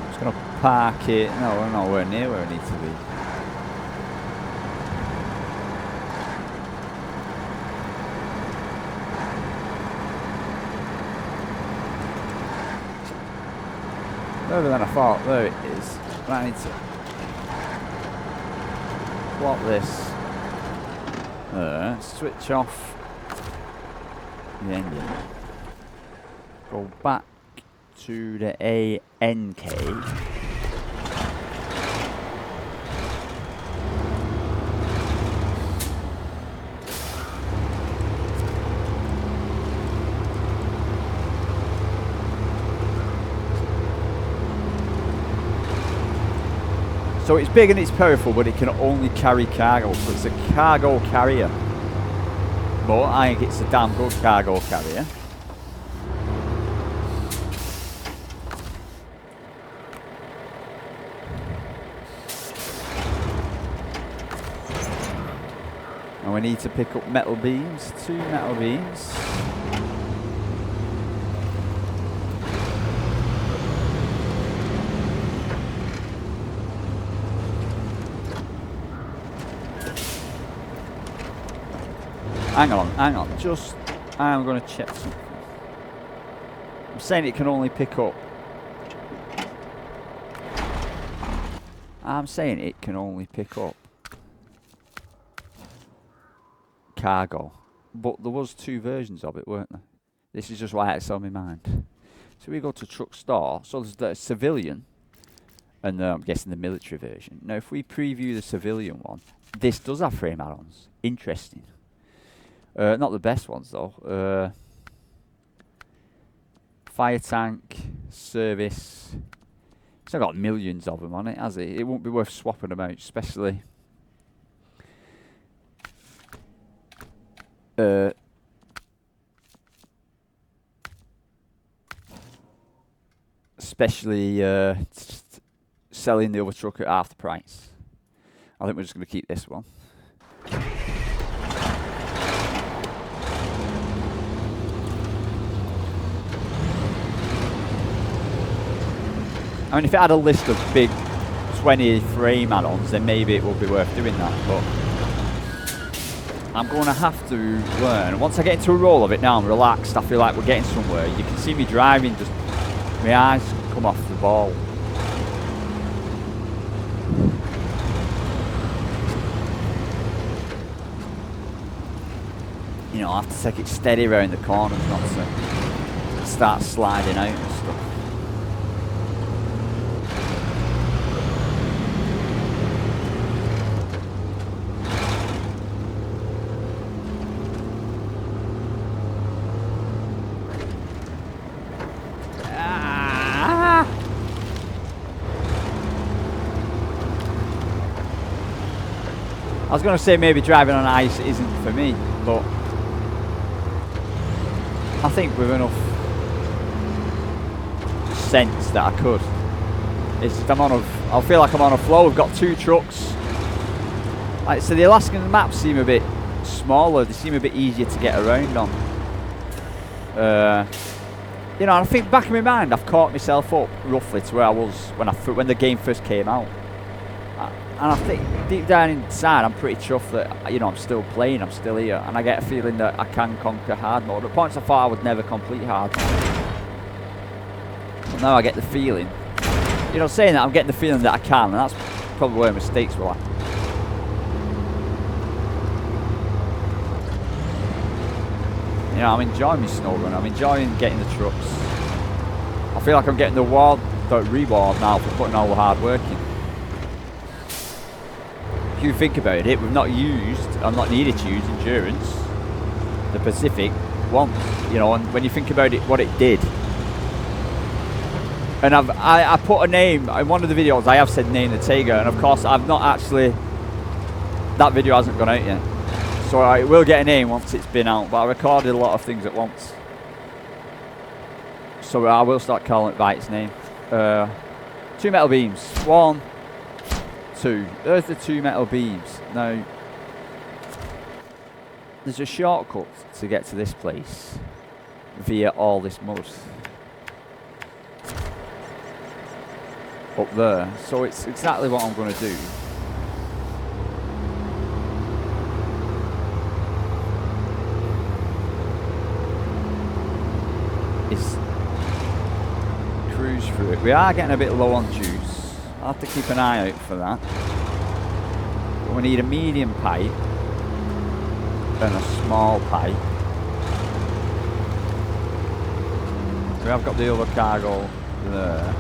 Just going to park it. No, we're nowhere near where we need to be. Further than I thought. There it is. I need to plot this. Switch off the engine. Go back to the ANK. So it's big and it's powerful, but it can only carry cargo. So it's a cargo carrier. But I think it's a damn good cargo carrier. And we need to pick up metal beams, 2 metal beams. Hang on, just, I'm going to check something. I'm saying it can only pick up. I'm saying it can only pick up cargo. But there was 2 versions of it, weren't there? This is just why it's on my mind. So we go to truck store. So there's the civilian, and I'm guessing the military version. Now if we preview the civilian one, this does have frame add-ons. Interesting. Not the best ones though. Fire tank, service. It's not got millions of them on it, has it? It won't be worth swapping them out, especially. Selling the other truck at half the price. I think we're just going to keep this one. I mean, if it had a list of big 20 frame add-ons, then maybe it would be worth doing that, but I'm going to have to learn. Once I get into a roll of it now, I'm relaxed, I feel like we're getting somewhere. You can see me driving, just my eyes come off the ball. You know, I have to take it steady around the corners, not to start sliding out and stuff. I was going to say maybe driving on ice isn't for me, but I think with enough sense that I could. It's just I feel like I'm on a flow. We've got 2 trucks. Like, so the Alaskan maps seem a bit smaller. They seem a bit easier to get around on. You know, I think back in my mind, I've caught myself up roughly to where I was when the game first came out. And I think deep down inside, I'm pretty chuffed that, you know, I'm still playing, I'm still here, and I get a feeling that I can conquer hard mode. At points I thought I would never complete hard mode. But now I get the feeling, you know, saying that, I'm getting the feeling that I can, and that's probably where mistakes will happen. You know, I'm enjoying my Snowrunner, I'm enjoying getting the trucks. I feel like I'm getting the reward now for putting all the hard work in. If you think about it, we've not needed to use endurance, the Pacific, once, you know, and when you think about it, what it did. And I put a name, in one of the videos I have said name the Tiger, and of course I've not actually, that video hasn't gone out yet. So I will get a name once it's been out, but I recorded a lot of things at once. So I will start calling it by its name. 2 metal beams, 1, 2. There's the 2 metal beams. Now, there's a shortcut to get to this place via all this mud up there. So it's exactly what I'm going to do. Is cruise through it. We are getting a bit low on juice. I'll have to keep an eye out for that. But we need a medium pipe and a small pipe. We have got the other cargo there.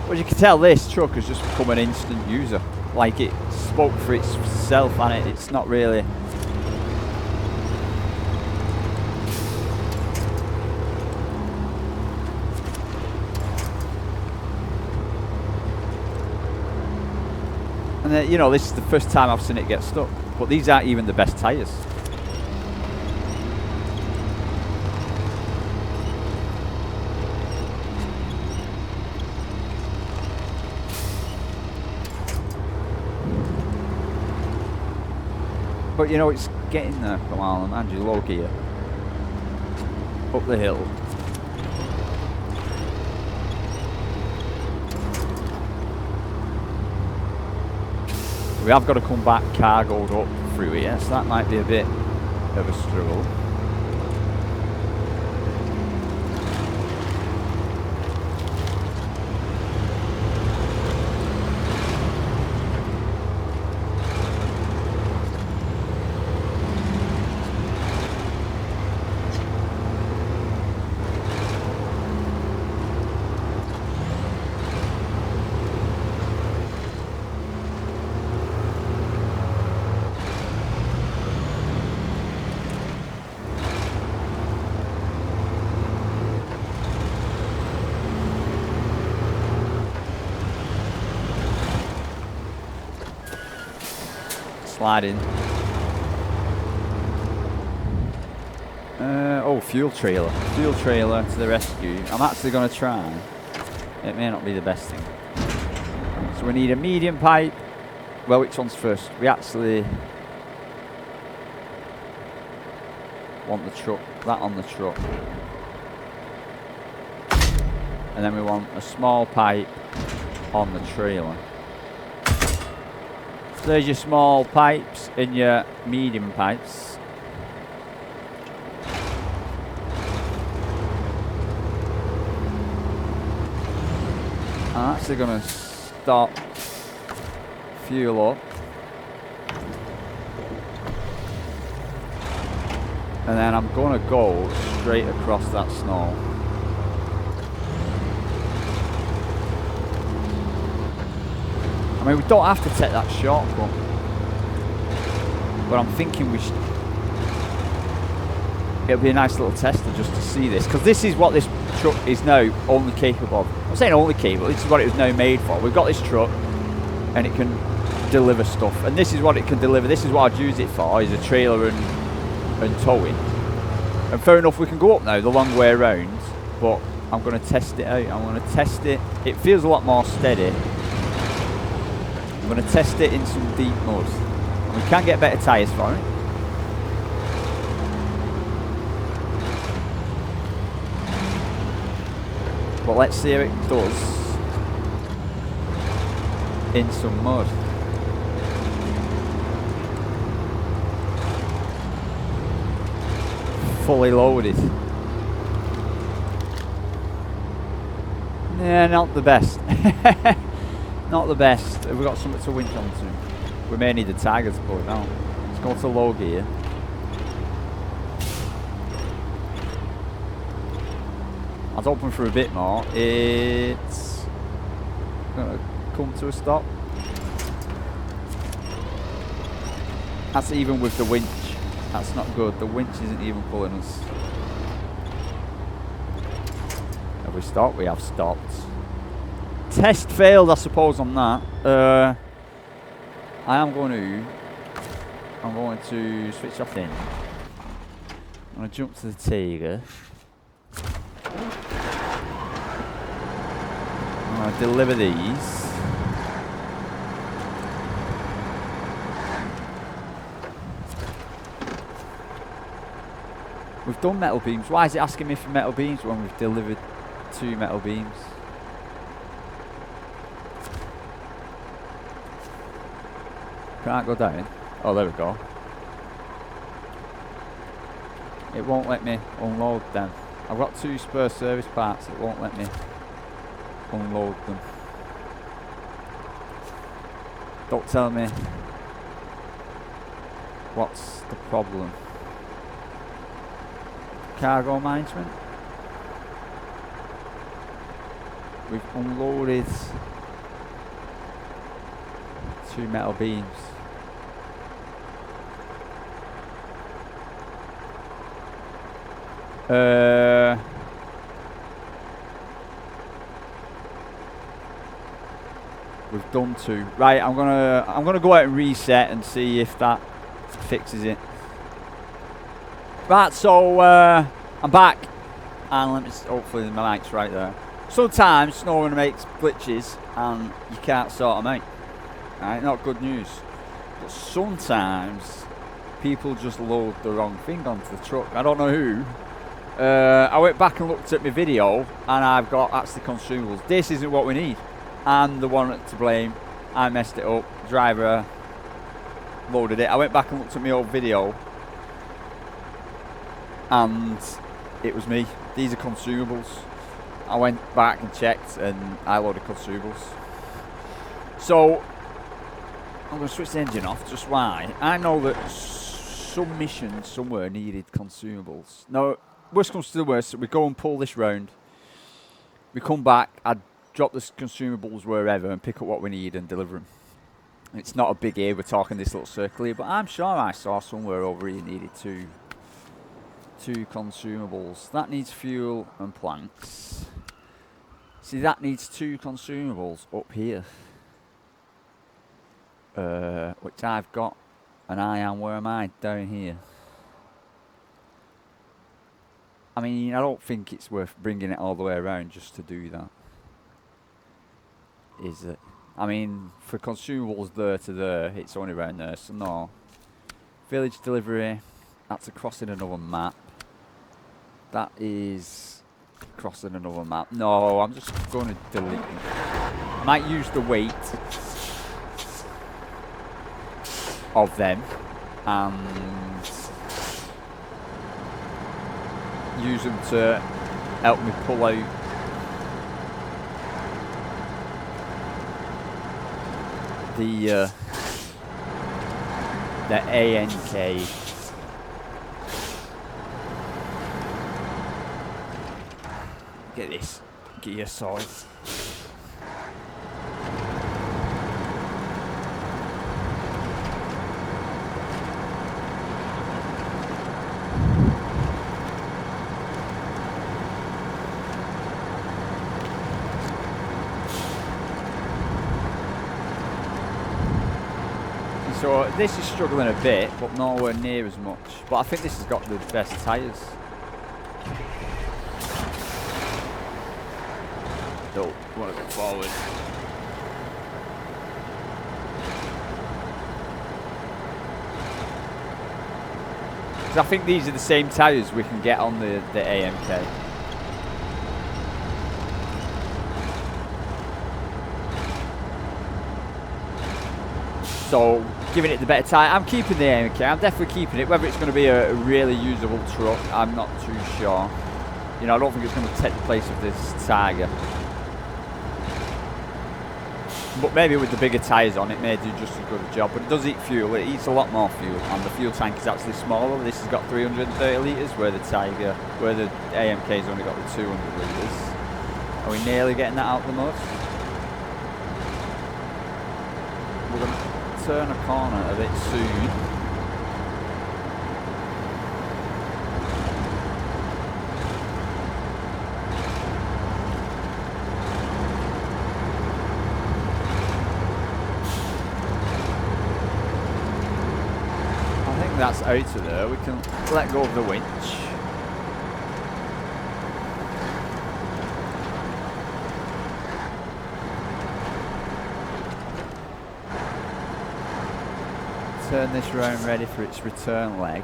Well, as you can tell, this truck has just become an instant user. Like, it spoke for itself, and it's not really. And then, you know, this is the first time I've seen it get stuck. But these aren't even the best tyres. But you know, it's getting there. Come on, Andrew, low gear. Up the hill. We have got to come back cargoed up through here, so that might be a bit of a struggle. Sliding. Oh, fuel trailer. Fuel trailer to the rescue. I'm actually going to try. It may not be the best thing. So we need a medium pipe. Well, which one's first? We actually want the truck. That on the truck. And then we want a small pipe on the trailer. There's your small pipes and your medium pipes. I'm actually going to stop, fuel up, and then I'm going to go straight across that snow. I mean, we don't have to take that shortcut, but I'm thinking we should. It'll be a nice little tester just to see this, because this is what this truck is now only capable of. I'm saying only capable, this is what it was now made for. We've got this truck and it can deliver stuff, and this is what it can deliver. This is what I'd use it for, is a trailer and towing. And fair enough, we can go up now the long way around, but I'm going to test it out. I'm going to test it. It feels a lot more steady. I'm going to test it in some deep mud. And we can get better tyres for it. But let's see how it does in some mud. Fully loaded. Yeah, not the best. Not the best. We've got something to winch onto. We may need the tiger to pull it out. Let's go to low gear. I was hoping for a bit more. It's gonna come to a stop. That's even with the winch. That's not good. The winch isn't even pulling us. Have we stopped? We have stopped. Test failed, I suppose, on that. I'm going to switch off in. I'm going to jump to the Tiger. I'm going to deliver these. We've done metal beams. Why is it asking me for metal beams when we've delivered 2 metal beams? Can't go down. Oh, there we go. It won't let me unload them. I've got 2 spare service parts. It won't let me unload them. Don't tell me what's the problem. Cargo management. We've unloaded 2 metal beams. We've done 2. Right, I'm gonna go out and reset and see if that fixes it. Right, so I'm back, and let me hopefully my mic's right there. Sometimes Snowrunner makes glitches and you can't sort them out. Right, not good news. But sometimes people just load the wrong thing onto the truck. I don't know who. I went back and looked at my video, and I've got actually consumables. This isn't what we need. I'm the one to blame. I messed it up. Driver loaded it. I went back and looked at my old video, and it was me. These are consumables. I went back and checked, and I loaded consumables. So I'm going to switch the engine off. Just why? I know that some mission somewhere needed consumables. Now, worst comes to the worst, we go and pull this round. We come back, I'd drop the consumables wherever and pick up what we need and deliver them. It's not a big area, we're talking this little circle here, but I'm sure I saw somewhere over here needed two consumables. That needs fuel and planks. See, that needs 2 consumables up here. Which I've got, and where am I? Down here. I mean, I don't think it's worth bringing it all the way around just to do that. Is it? I mean, for consumables there to there, it's only around there, so no. Village delivery, that's crossing another map. That is crossing another map. No, I'm just going to delete it. I might use the weight of them and use them to help me pull out the ANK. Get this gear size. So this is struggling a bit, but nowhere near as much. But I think this has got the best tyres. Don't want to go forward. Because I think these are the same tyres we can get on the AMK. So, giving it the better tyre. I'm keeping the AMK. I'm definitely keeping it. Whether it's going to be a really usable truck, I'm not too sure. You know, I don't think it's going to take the place of this Tiger. But maybe with the bigger tyres on, it may do just as good a job. But it does eat fuel. It eats a lot more fuel. And the fuel tank is actually smaller. This has got 330 litres, where the AMK's only got the 200 litres. Are we nearly getting that out the mud? We're going to turn a corner a bit soon. I think that's out of there. We can let go of the winch. Turn this round ready for its return leg.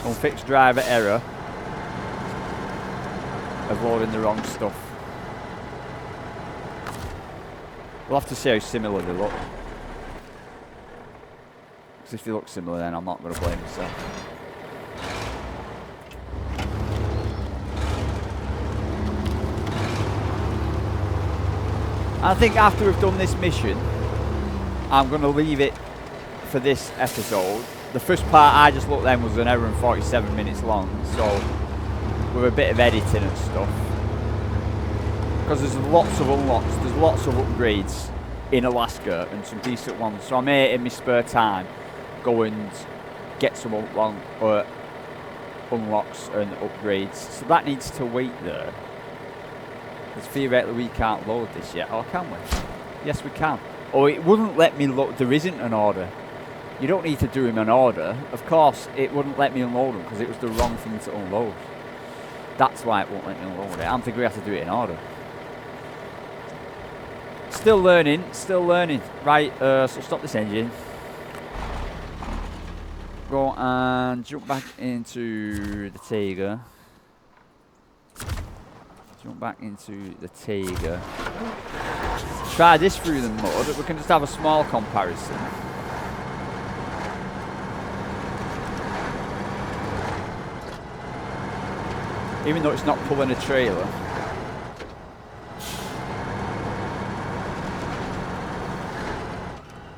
Unfixed driver error of loading the wrong stuff. We'll have to see how similar they look. Because if they look similar, then I'm not going to blame myself. I think after we've done this mission, I'm going to leave it for this episode. The first part I just looked then was an hour and 47 minutes long, so with a bit of editing and stuff. Because there's lots of unlocks, there's lots of upgrades in Alaska and some decent ones. So I may, in my spare time, go and get some unlocks and upgrades. So that needs to wait there. Because theoretically we can't load this yet, or can we? Yes, we can. Or it wouldn't let me load. There isn't an order. You don't need to do him an order. Of course, it wouldn't let me unload him because it was the wrong thing to unload. That's why it won't let me unload it. I'm thinking we have to do it in order. Still learning, still learning. Right, so stop this engine. Go and jump back into the Tiger. Jump back into the Tiger. Try this through the mud. We can just have a small comparison. Even though it's not pulling a trailer.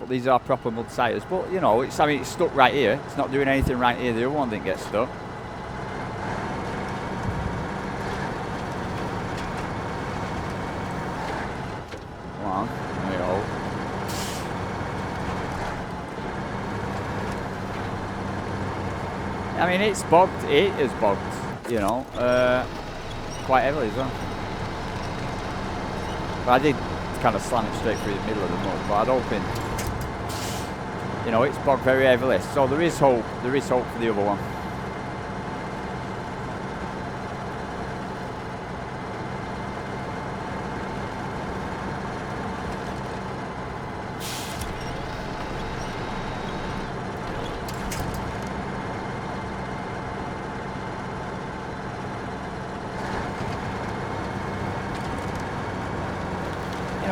But these are proper mud tyres. But you know, it's stuck right here. It's not doing anything right here. The other one didn't get stuck. I mean, it's bogged. It is bogged, you know, quite heavily as well. But I did kind of slam it straight through the middle of the mud. But I'd open, you know, it's bogged very heavily. So there is hope. There is hope for the other one.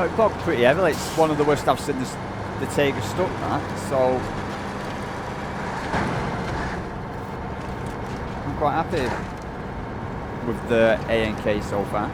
It bogged pretty heavily. It's one of the worst I've seen the Tiger stuck that, so I'm quite happy with the ANK so far.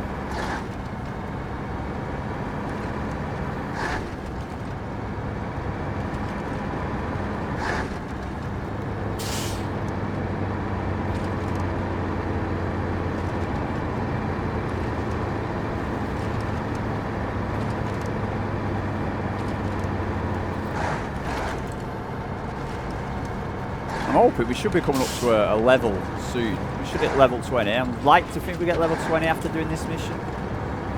hoping we should be coming up to a level soon. We should hit level 20. I'd like to think we get level 20 after doing this mission.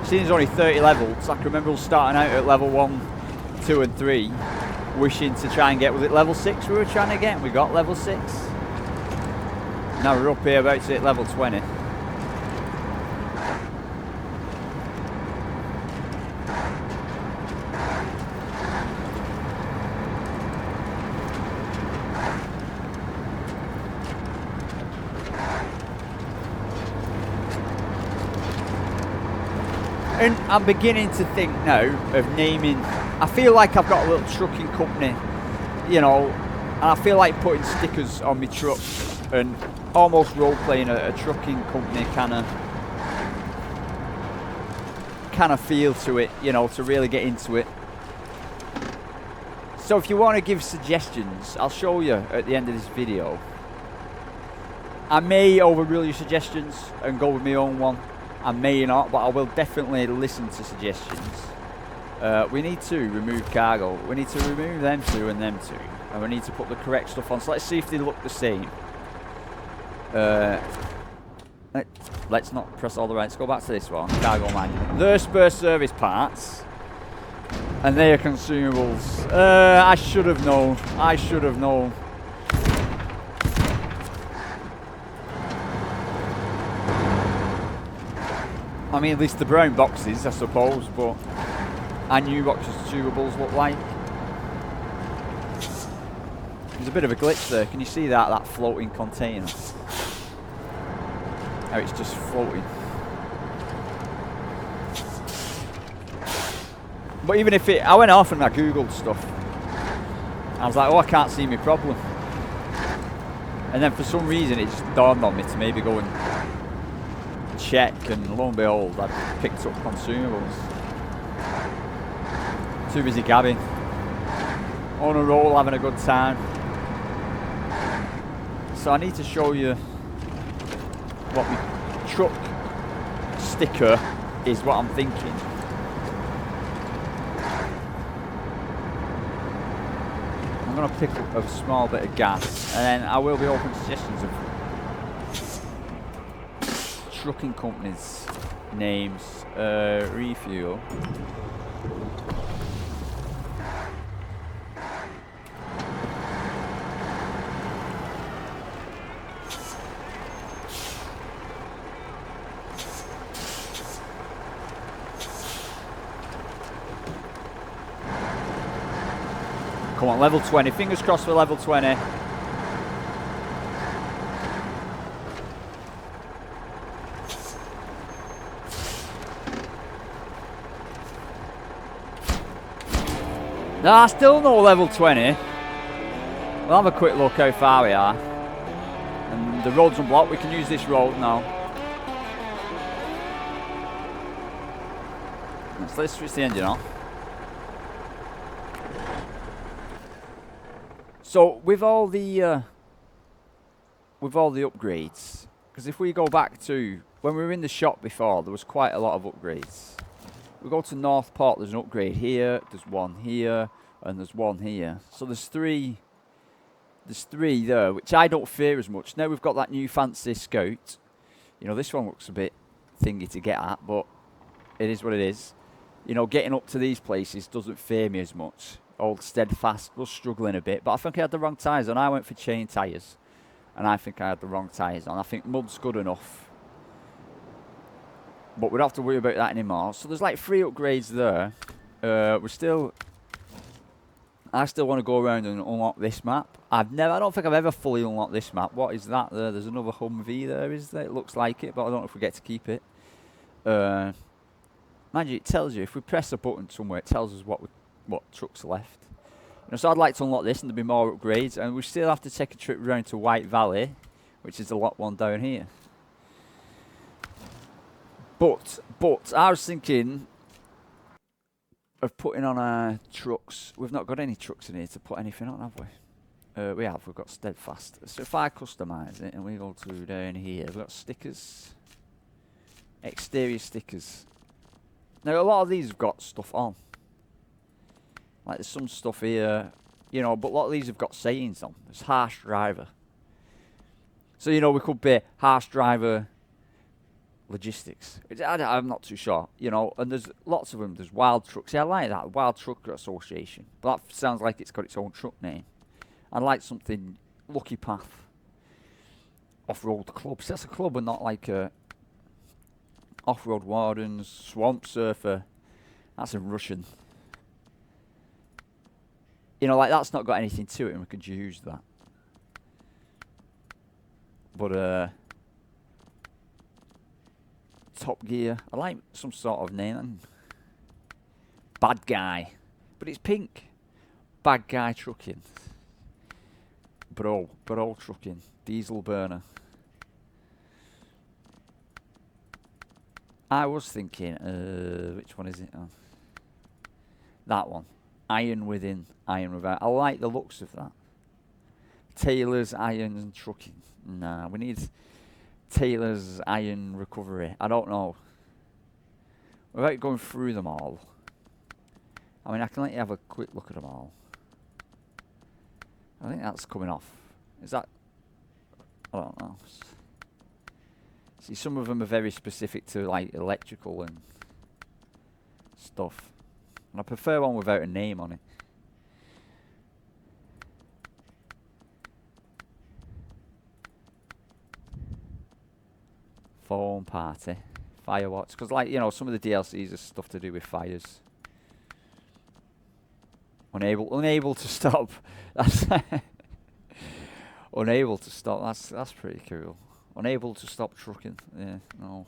Seeing there's only 30 levels, I can remember us starting out at level 1, 2 and 3, wishing to try and get, was it level 6 we were trying to get? We got level 6. Now we're up here about to hit level 20. And I'm beginning to think now of naming. I feel like I've got a little trucking company, you know, and I feel like putting stickers on my truck and almost role-playing a trucking company kind of feel to it, you know, to really get into it. So if you want to give suggestions, I'll show you at the end of this video. I may overrule your suggestions and go with my own one. I may not, but I will definitely listen to suggestions. We need to remove cargo. We need to remove them two and them two. And we need to put the correct stuff on. So let's see if they look the same. Let's not press all the right. Let's go back to this one. Cargo management. They're spare service parts. And they are consumables. I should have known. I should have known. I mean, at least the brown boxes, I suppose, but I knew what consumables look like. There's a bit of a glitch there. Can you see that floating container? How it's just floating. But even if I went off and I googled stuff. I was like, oh, I can't see my problem. And then for some reason it just dawned on me to maybe go and check, and lo and behold, I'd picked up consumables. Too busy gabbing. On a roll, having a good time. So I need to show you what my truck sticker is, what I'm thinking. I'm going to pick up a small bit of gas, and then I will be open to suggestions of trucking companies' names. Refuel. Come on, level 20. Fingers crossed for level 20. Nah, still no level 20. We'll have a quick look how far we are. And the road's unblocked. We can use this road now. Let's switch the engine on. So with all the upgrades, because if we go back to when we were in the shop before, there was quite a lot of upgrades. We go to Northport, there's an upgrade here, there's one here, and there's one here. So there's three there, which I don't fear as much. Now we've got that new fancy Scout. You know, this one looks a bit thingy to get at, but it is what it is. You know, getting up to these places doesn't fear me as much. Old Steadfast was struggling a bit, but I think I had the wrong tyres on. I went for chain tyres, and I think I had the wrong tyres on. I think mud's good enough. But we don't have to worry about that anymore. So there's like 3 upgrades there. I still want to go around and unlock this map. I don't think I've ever fully unlocked this map. What is that there? There's another Humvee there, is there? It looks like it, but I don't know if we get to keep it. Mind you, it tells you, if we press a button somewhere, it tells us what truck's left. You know, so I'd like to unlock this and there'll be more upgrades. And we still have to take a trip around to White Valley, which is the lot one down here. But I was thinking of putting on our trucks. We've not got any trucks in here to put anything on, have we? We have. We've got Steadfast. So if I customise it and we go to down here, we've got stickers. Exterior stickers. Now, a lot of these have got stuff on. Like, there's some stuff here, you know, but a lot of these have got sayings on. There's harsh driver. So, you know, we could be Harsh Driver Logistics. I'm not too sure, you know, and there's lots of them. There's Wild Trucks. Yeah, I like that. Wild Trucker Association. But that sounds like it's got its own truck name. I'd like something Lucky Path Off-Road Club. See, that's a club and not like a Off-Road Wardens, Swamp Surfer. That's in Russian. You know, like that's not got anything to it and we could use that. But, Top Gear. I like some sort of name. Bad Guy. But it's pink. Bad Guy Trucking. Bro Trucking. Diesel burner. I was thinking, which one is it? Oh. That one. Iron Within, Iron Without. I like the looks of that. Taylor's Iron and Trucking. Nah, we need Taylor's Iron Recovery. I don't know. Without going through them all. I mean, I can let you have a quick look at them all. I think that's coming off. Is that? I don't know. See, some of them are very specific to like electrical and stuff. And I prefer one without a name on it. Foam Party. Firewatch. Because, like, you know, some of the DLCs are stuff to do with fires. Unable to stop. That's unable to stop. That's pretty cool. Unable to stop trucking. Yeah, no.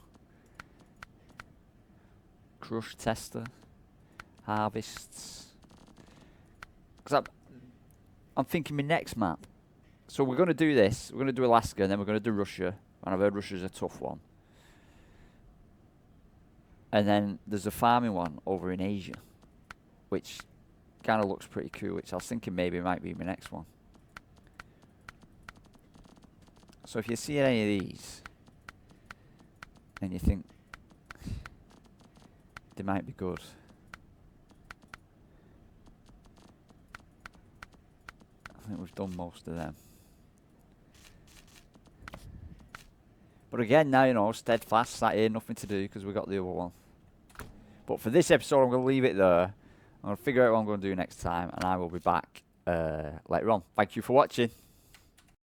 Crush Tester. Harvests. Because I'm thinking my next map. So we're going to do this. We're going to do Alaska and then we're going to do Russia. And I've heard Russia's a tough one. And then there's a farming one over in Asia. Which kind of looks pretty cool. Which I was thinking maybe might be my next one. So if you see any of these. And you think they might be good. I think we've done most of them. But again, now, you know, steadfast, sat here, nothing to do because we got the other one. But for this episode, I'm going to leave it there. I'm going to figure out what I'm going to do next time, and I will be back later on. Thank you for watching.